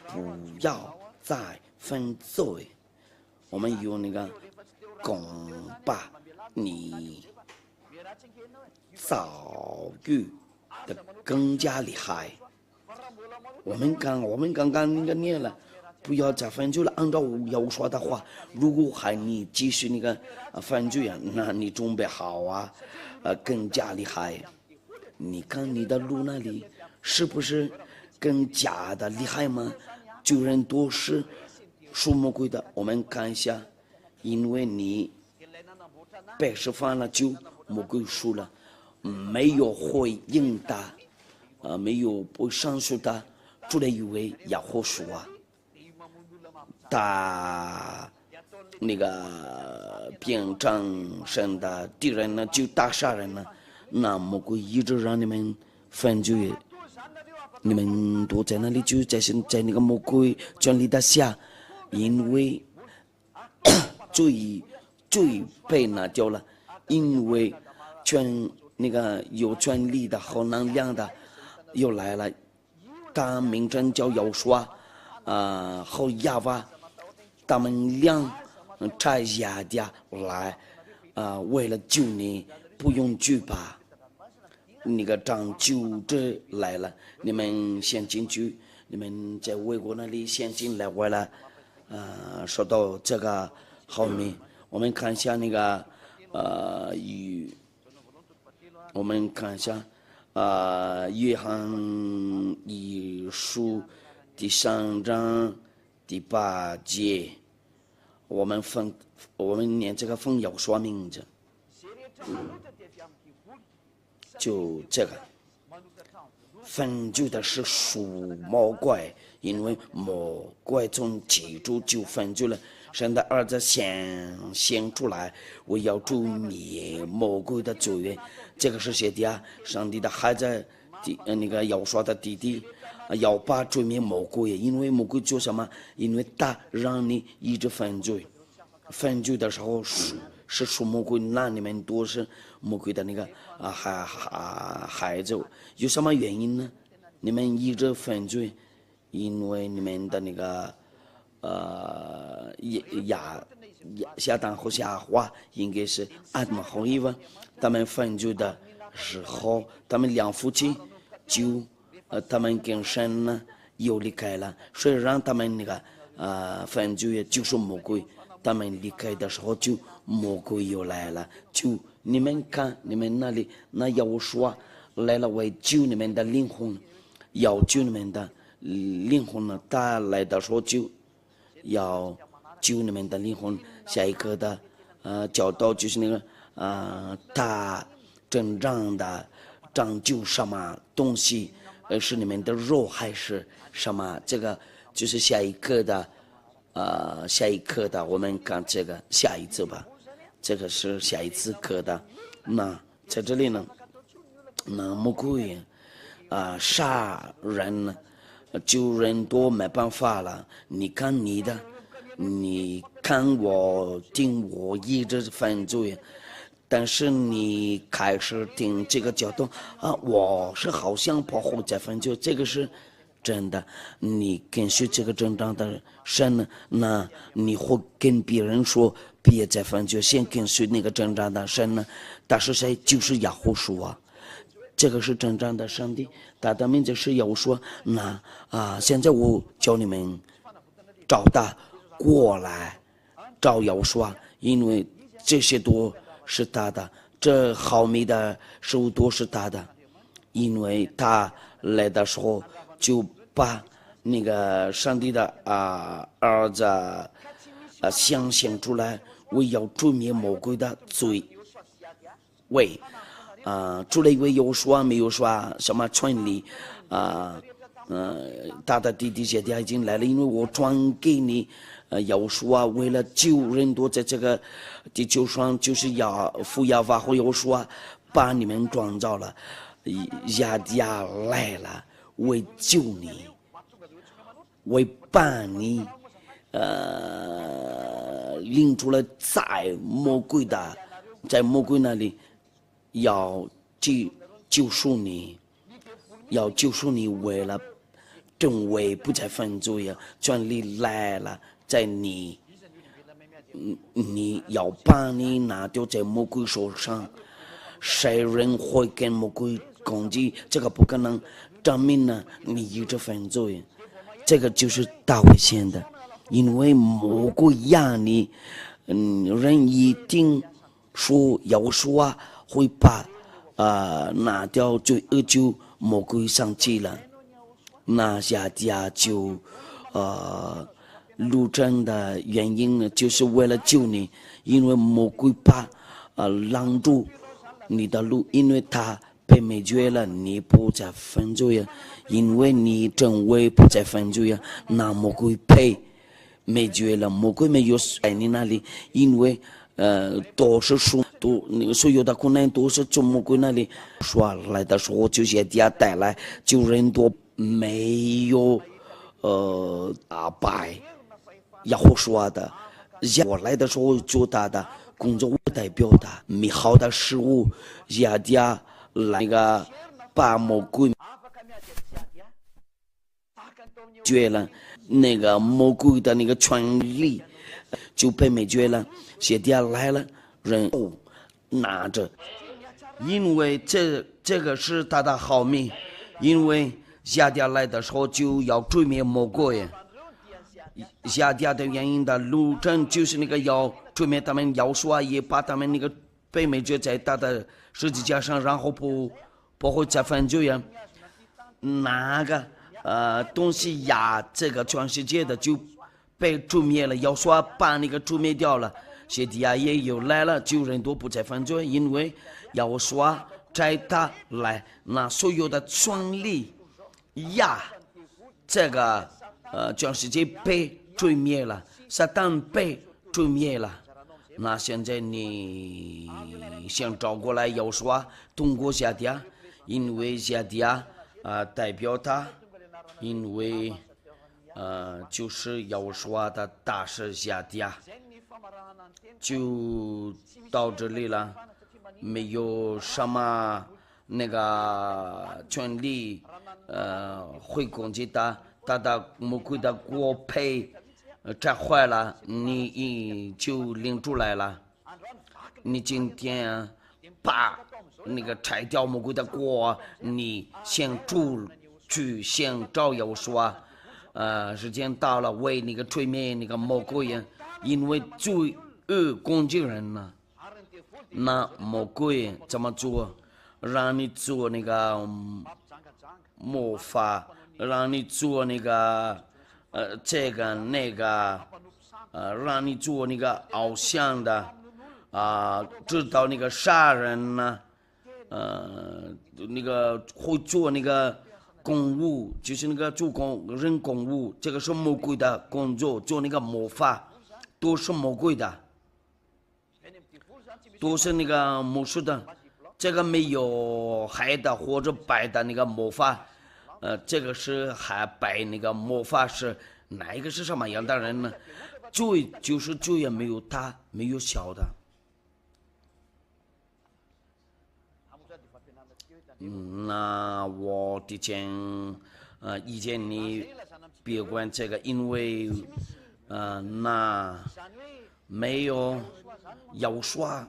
不要再犯罪。我们用那个更把你遭遇的更加厉害。我们刚刚那个念了，不要再犯罪了。按照要说的话，如果还你继续那个犯罪那你准备好更加厉害。你看你的路那里是不是更加的厉害吗？救人都是属魔鬼的。我们看一下，因为你白事犯了就魔鬼输了。没有回应他，没有不上诉他，主的以为亚胡书他那个变成神的敌人呢，就大杀人了。那魔鬼一直让你们犯罪，你们躲在那里，就在那个魔鬼权力的下，因为罪被拿掉了，因为那个有权力的好能量的又来了，他名称叫耶和华，和亚娃，他们俩拆下的来，为了救你，不用惧怕。那个长救者来了，你们先进去，你们在外国那里先进来回来，说到这个后面，我们看一下那个我们看一下约翰一书第3章第8节，我们念这个奉耶和华名字。就这个分就的是属魔怪，因为魔怪从起初就分就了，神的儿子显出来，我要诛灭魔鬼的罪孽。这个是写的啊，上帝的孩子那个要说的弟弟要把追灭魔鬼，因为魔鬼做什么？因为他让你一直犯罪，犯罪的时候是属魔鬼，那你们都是魔鬼的那个孩子，有什么原因呢？你们一直犯罪，因为你们的那个亚当和夏娃应该是阿姆和伊娃，他们犯罪的时候，他们两夫妻就他们跟神呢又离开了，所以让他们那个犯罪就是魔鬼，他们离开的时候就魔鬼又来了，就你们看你们那里那耶和华来了为救你们的灵魂，要救你们的灵魂呢，他来的时候就要救你们的灵魂。下一个的教导就是那个他真正的拯救什么东西，是你们的肉还是什么？这个就是下一课的我们看这个下一次吧，这个是下一次课的。那在这里呢，那魔鬼杀人呢，救人都没办法了。你看你的，你看我听我一直犯罪，但是你开始听这个角度我是好像保护在犯罪，这个是真的。你跟随这个正当的神呢，那你会跟别人说别再犯罪，先跟随那个正当的神呢。但是谁？就是亚胡书啊，这个是真正的上帝，他的名字是耶和华。那现在我叫你们找他过来，找耶和华，因为这些都是他的，这好美的事物都是他的，因为他来的时候就把那个上帝的儿子显现出来，为要诛灭魔鬼的罪为除了因为有说没有说什么权利他的弟弟姐弟已经来了，因为我转给你要说为了救人多，在这个地球上就是父亚法和有说把你们创造了，亚来了为救你，为把你领出了在魔鬼那里要救赎你，为了正为不再犯罪呀，权利来了，在你要把你拿掉在魔鬼手上，谁人会跟魔鬼攻击？这个不可能证明呢你一直犯罪，这个就是大危险的，因为魔鬼压你，人一定说要说会把拿掉罪恶，就魔鬼生气了，拿下家就路程的原因呢，就是为了救你，因为魔鬼怕拦住你的路，因为他被灭绝了，你不再犯罪呀，因为你正为不再犯罪呀，那魔鬼被灭绝了，魔鬼没有在你那里，因为都是那个所有的苦难都是从魔鬼那里说来的时候，就些家带来，就人多没有打败亚胡说的。我来的时候做他的工作，我代表他美好的事物，亚迪亚来个把魔鬼绝了，那个魔鬼的那个权利就被灭绝了。亚迪亚来了，人拿着，因为这个是他的好命，因为亚迪亚来的时候就要追灭魔鬼。亚迪亚的原因的路程就是那个要追灭他们，要说也把他们那个被灭绝在他的十字架上，然后不会再犯罪呀。那个东西呀，这个全世界的就被诛灭了，要说把那个诛灭掉了。谢底亚也有来了，就人都不再犯罪，因为要说在他来，那所有的权利呀，这个全世界被诛灭了，撒旦被诛灭了。那现在你想找过来要说通过夏迪亚，因为夏迪亚代表他，因为就是要说的大使夏迪亚，就到这里了，没有什么那个权利会攻击他。他的魔鬼的国配拆坏了，你就领出来了。你今天把那个拆掉魔鬼的国，你先出去，先找要说，时间到了，为那个吹灭那个魔鬼，因为罪恶攻击人了。那魔鬼怎么做？让你做那个魔法。让你做那个这个那个让你做那个偶像的知道那个杀人呢那个会做那个公务，就是那个做人公务，这个是魔鬼的工作，做那个魔法都是魔鬼的，都是那个魔术的，这个没有黑的或者白的那个魔法。这个是还拜那个魔法师，哪一个是什么样的人呢？罪就是罪也没有大没有小的。那我之前意见你别管这个，因为那没有要说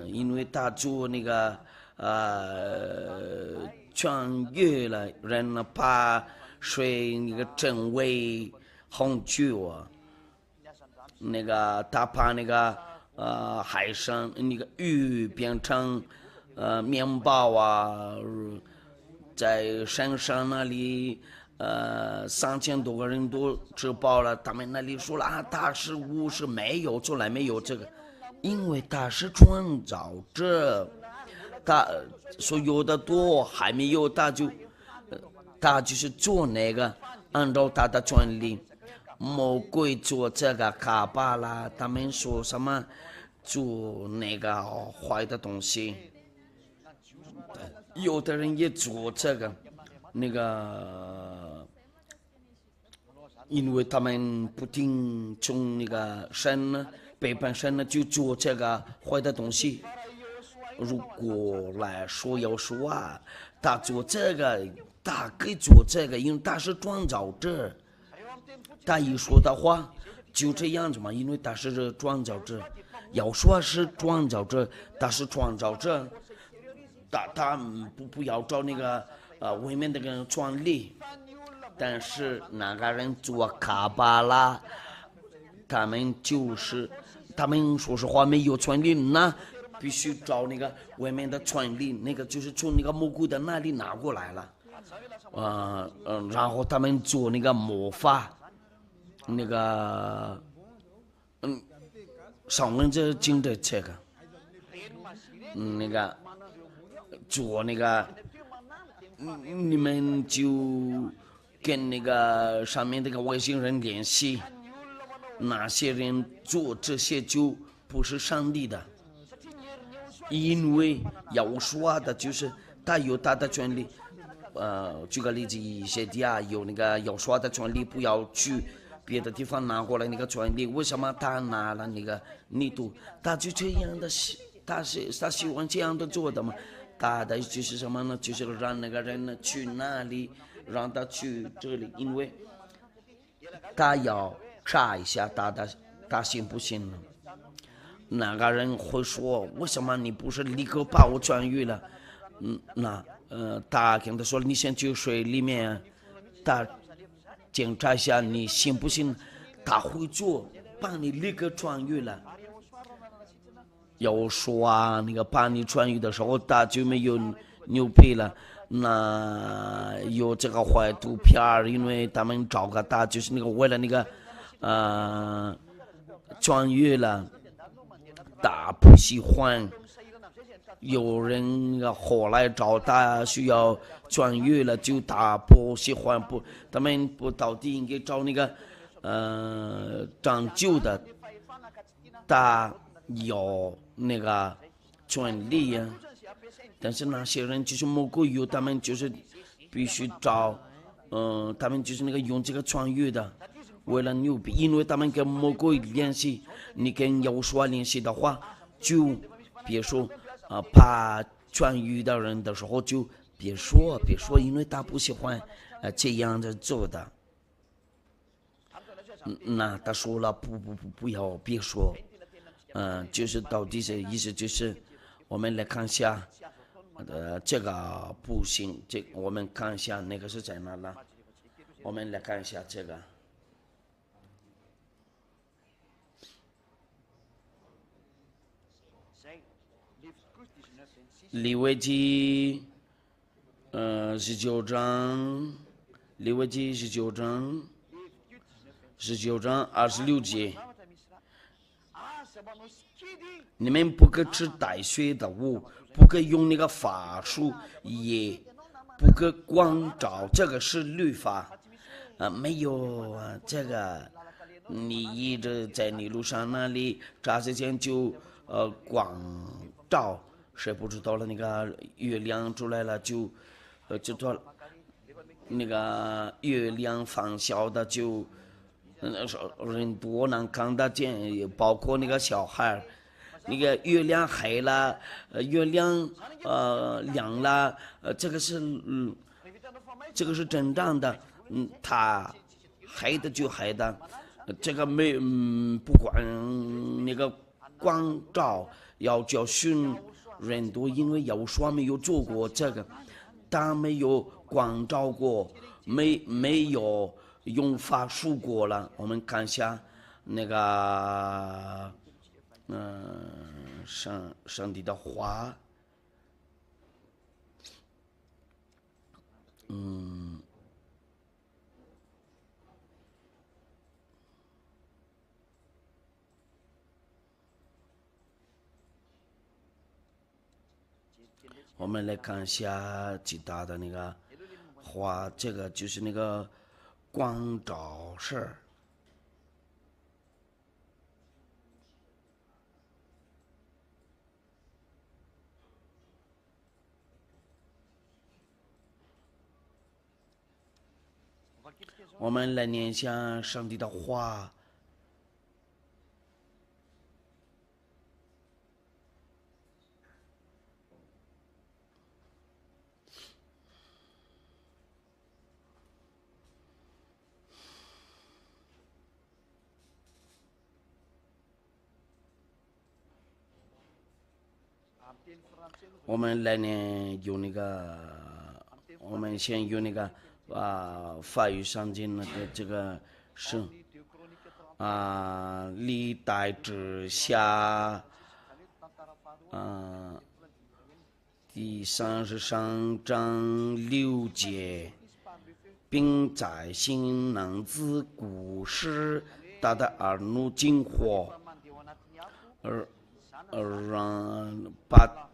因为他做那个穿越了人呢，怕水那个真伪红酒那个他怕那个海参那个鱼变成面包在山上那里3000多个人都吃饱了，他们那里说了大师傅是没有，从来没有这个，因为他是创造者。他所有的都还没有，他就是做那个，按照他的权利，魔鬼做这个卡巴拉，他们说什么做那个坏的东西，有的人也做这个那个，因为他们不听从那个神呢，背叛神呢，就做这个坏的东西。如果来说要说他做这个，他可以做这个，因为他是创造者。他一说的话就这样子嘛，因为他是创造者。要说是创造者，他是创造者，他不要找那个外面的人权利。但是那个人做卡巴拉，他们说实话没有权利那。必须找那个外面的权利，那个就是从那个魔鬼的那里拿过来了，然后他们做那个魔法，那个上人这经的这个，那个做那个，你们就跟那个上面那个外星人联系，那些人做这些就不是上帝的。因为要说的就是他有他的权利，举个例子，一些地啊有那个要刷的权利，不要去别的地方拿过来那个权利，为什么他拿了那个力度？他就这样的，他喜欢这样的做的嘛？他的就是什么呢？就是让那个人呢去那里，让他去这里，因为他要查一下他信不信呢？那个人会说，为什么你不是立刻把我痊愈了？他跟他说，你先去水里面，他检查一下你信不信，他会做，把你立刻痊愈了。要说啊，那个把你痊愈的时候，他就没有牛皮了。那有这个坏图片儿，因为他们找个他就是那个为了那个痊愈了，他不喜欢。有人后来找他需要痊愈了，就他不喜欢不，他们不到底应该找那个长久的，他有那个权利呀。但是那些人就是魔鬼有，他们就是必须找，他们就是那个用这个痊愈的，为了牛逼，因为他们跟魔鬼联系，你跟耶和华联系的话，就别说。怕痊愈的人的时候就别说，因为他不喜欢这样的做的。那他说了不要别说，就是到底是意思就是，我们来看一下，这个不行，我们看一下那个是在哪了，我们来看一下这个。利未记19章，利未记19章26节，你们不可吃带血的物，不可用那个法术，也不可光照，这个是律法。没有这个，你一直在你路上那里眨时间就光照。谁不知道了？那个月亮出来了就说那个月亮放小的就人多能看得见，包括那个小孩。那个月亮黑了，月亮亮了，这个是正常的。它黑的就黑的，这个不管那个光照要教训。人多，因为有说没有做过这个，他没有光照过，没有用法术过了。我们看一下那个，上帝的话，我们来看一下其他的那个话，这个就是那个光照事儿。我们来念一下上帝的话。我们来年有那个，我们先有那个法语上经的这个是历代之下第33章6节，并在新郎子故事他的耳怒惊火，让把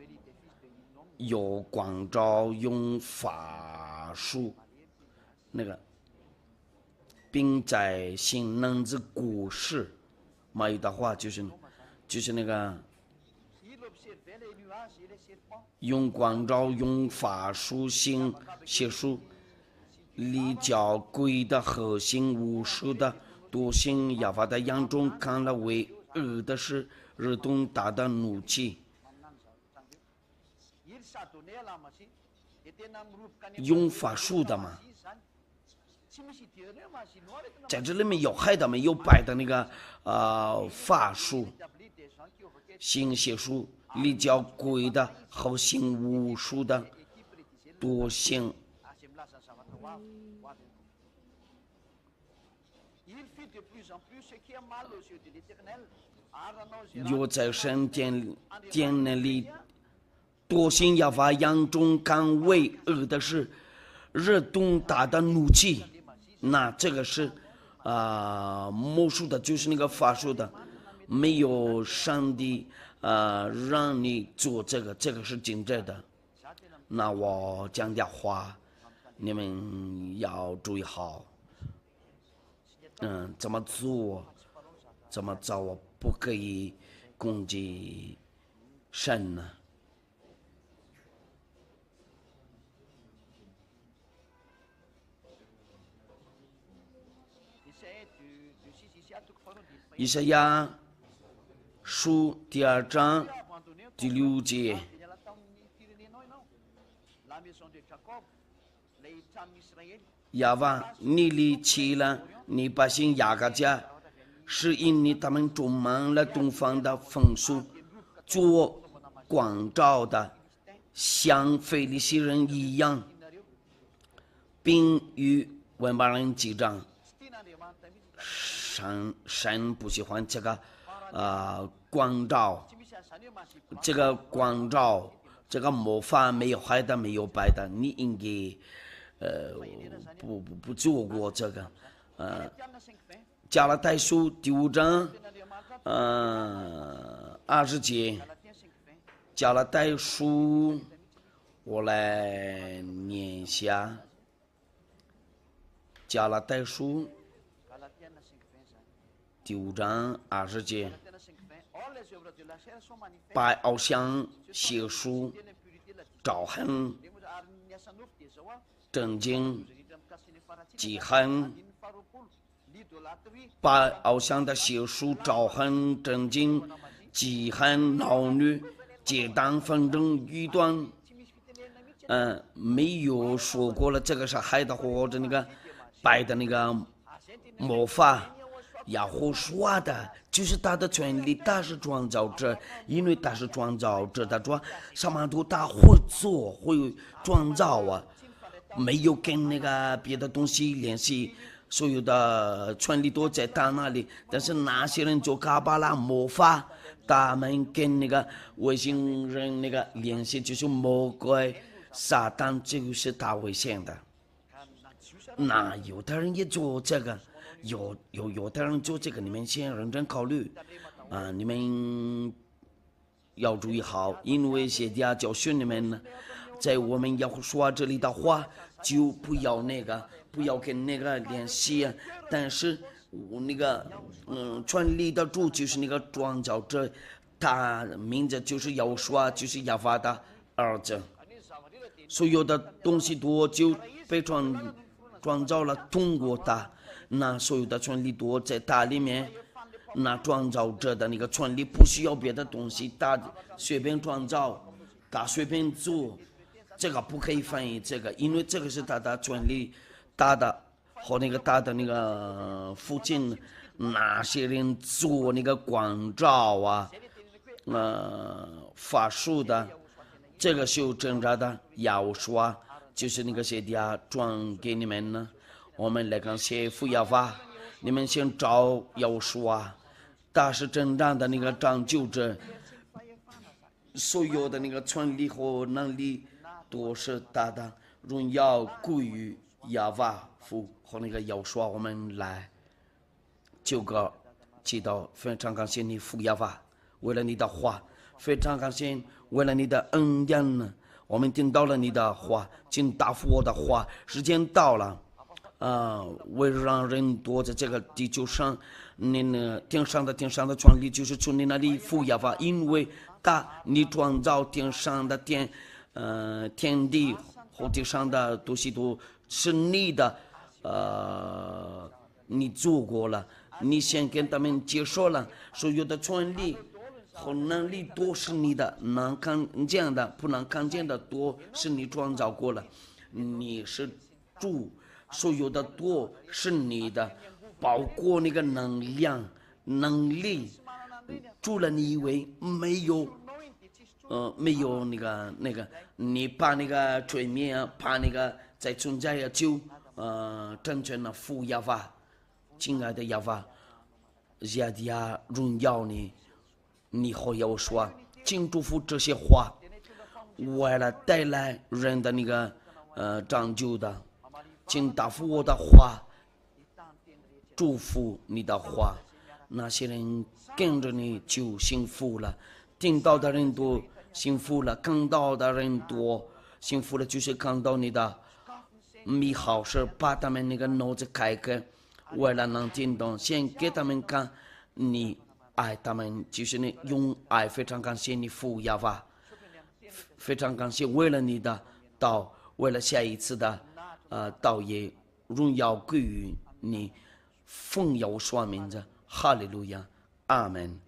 有光照用法术那个，并在新郎子故事，马语的话就是那个用光照，用法术行邪术，离教鬼的核心巫术的笃信亚法的眼中看了为恶的事，日动大的怒气。用法术的嘛，在这里面有害的没有白的那个法术，行邪术，离教鬼的和行巫术的多行。又在神殿那里多行亚法眼中看为恶的事，日动大的怒气。那这个是魔术的，就是那个法术的，没有上帝让你做这个，这个是真正的。那我讲的话，你们要注意好，怎么做，怎么做，我不可以攻击神呢？以赛亚书第2章第6节，亚娃，你离弃了你百姓雅各家，是因你他们充满了东方的风俗，做光照的，像非利士人一样，并与外邦人结账。神不喜欢这个光照，这个光照，这个魔法没有害的，没有白的，你应该不做过这个。加拉太书第5章20节，加拉太书，我来念一下，加拉太书第5章20节，拜偶像邪术招恨正经忌恨，拜偶像的邪术招恨正经忌恨闹女结党纷争异端。没有说过了，这个是害的或者那个拜的那个魔法。亚胡说的就是他的权利，他是创造者，因为他是创造者，他说什么都他会做，会创造啊，没有跟那个别的东西联系，所有的权利都在他那里。但是那些人做卡巴拉魔法，他们跟那个外星人那个联系，就是魔鬼撒旦，就是他危险的。那有的人也做这个。有的人做这个，你们先认真考虑你们要注意好，因为谢家教训你们呢，在我们要说这里的话，就不要跟那个联系但是我那个权力的主就是那个创造者，他名字就是要说，就是亚法的儿子，所有的东西多就被创造了，通过他。那所有的权利都在他里面，那创造者的那个权利不需要别的东西，他随便创造，他随便做，这个不可以翻译这个，因为这个是他的权利，他的和那个他的那个父亲那些人做那个光照法术的，这个是挣扎的要说，就是那个谁的转给你们呢？我们来看写福亚法，你们先找要说他是真正的那个拯救者，所有的那个权利和能力都是他的，荣耀归于亚法父和那个要说。我们来9个祈祷，非常感谢你福亚法，为了你的话，非常感谢为了你的恩典呢，我们听到了你的话，请答复我的话，时间到了。为了让人多在这个地球上，天上的权利就是从你那里福亚法，因为大，你创造天上的天地和地上的东西都是你的，你做过了，你先跟他们介绍了，所有的权利和能力都是你的，能看见的不能看见的都是你创造过了，你是主，所有的都是你的，包括那个能力，除了你以为没有那个，你把那个催眠啊，把那个在存在呀，就真正的服亚法，亲爱的亚法，亚迪亚荣耀你，你和我说，请祝福这些话，为了带来人的那个拯救的，请答复我的话，祝福你的话，那些人跟着你就幸福了，听到的人都幸福了，看到的人多幸福了，就是看到你的美好事，把他们那个脑子开开，为了能听懂，先给他们看你爱他们，就是你用爱，非常感谢你父亚法，非常感谢为了你的道，为了下一次的道也荣耀归于你，奉耶稣名字，哈利路亚，阿门。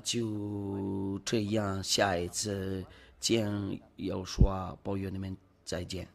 就这样，下一次见耶稣保佑你们再见。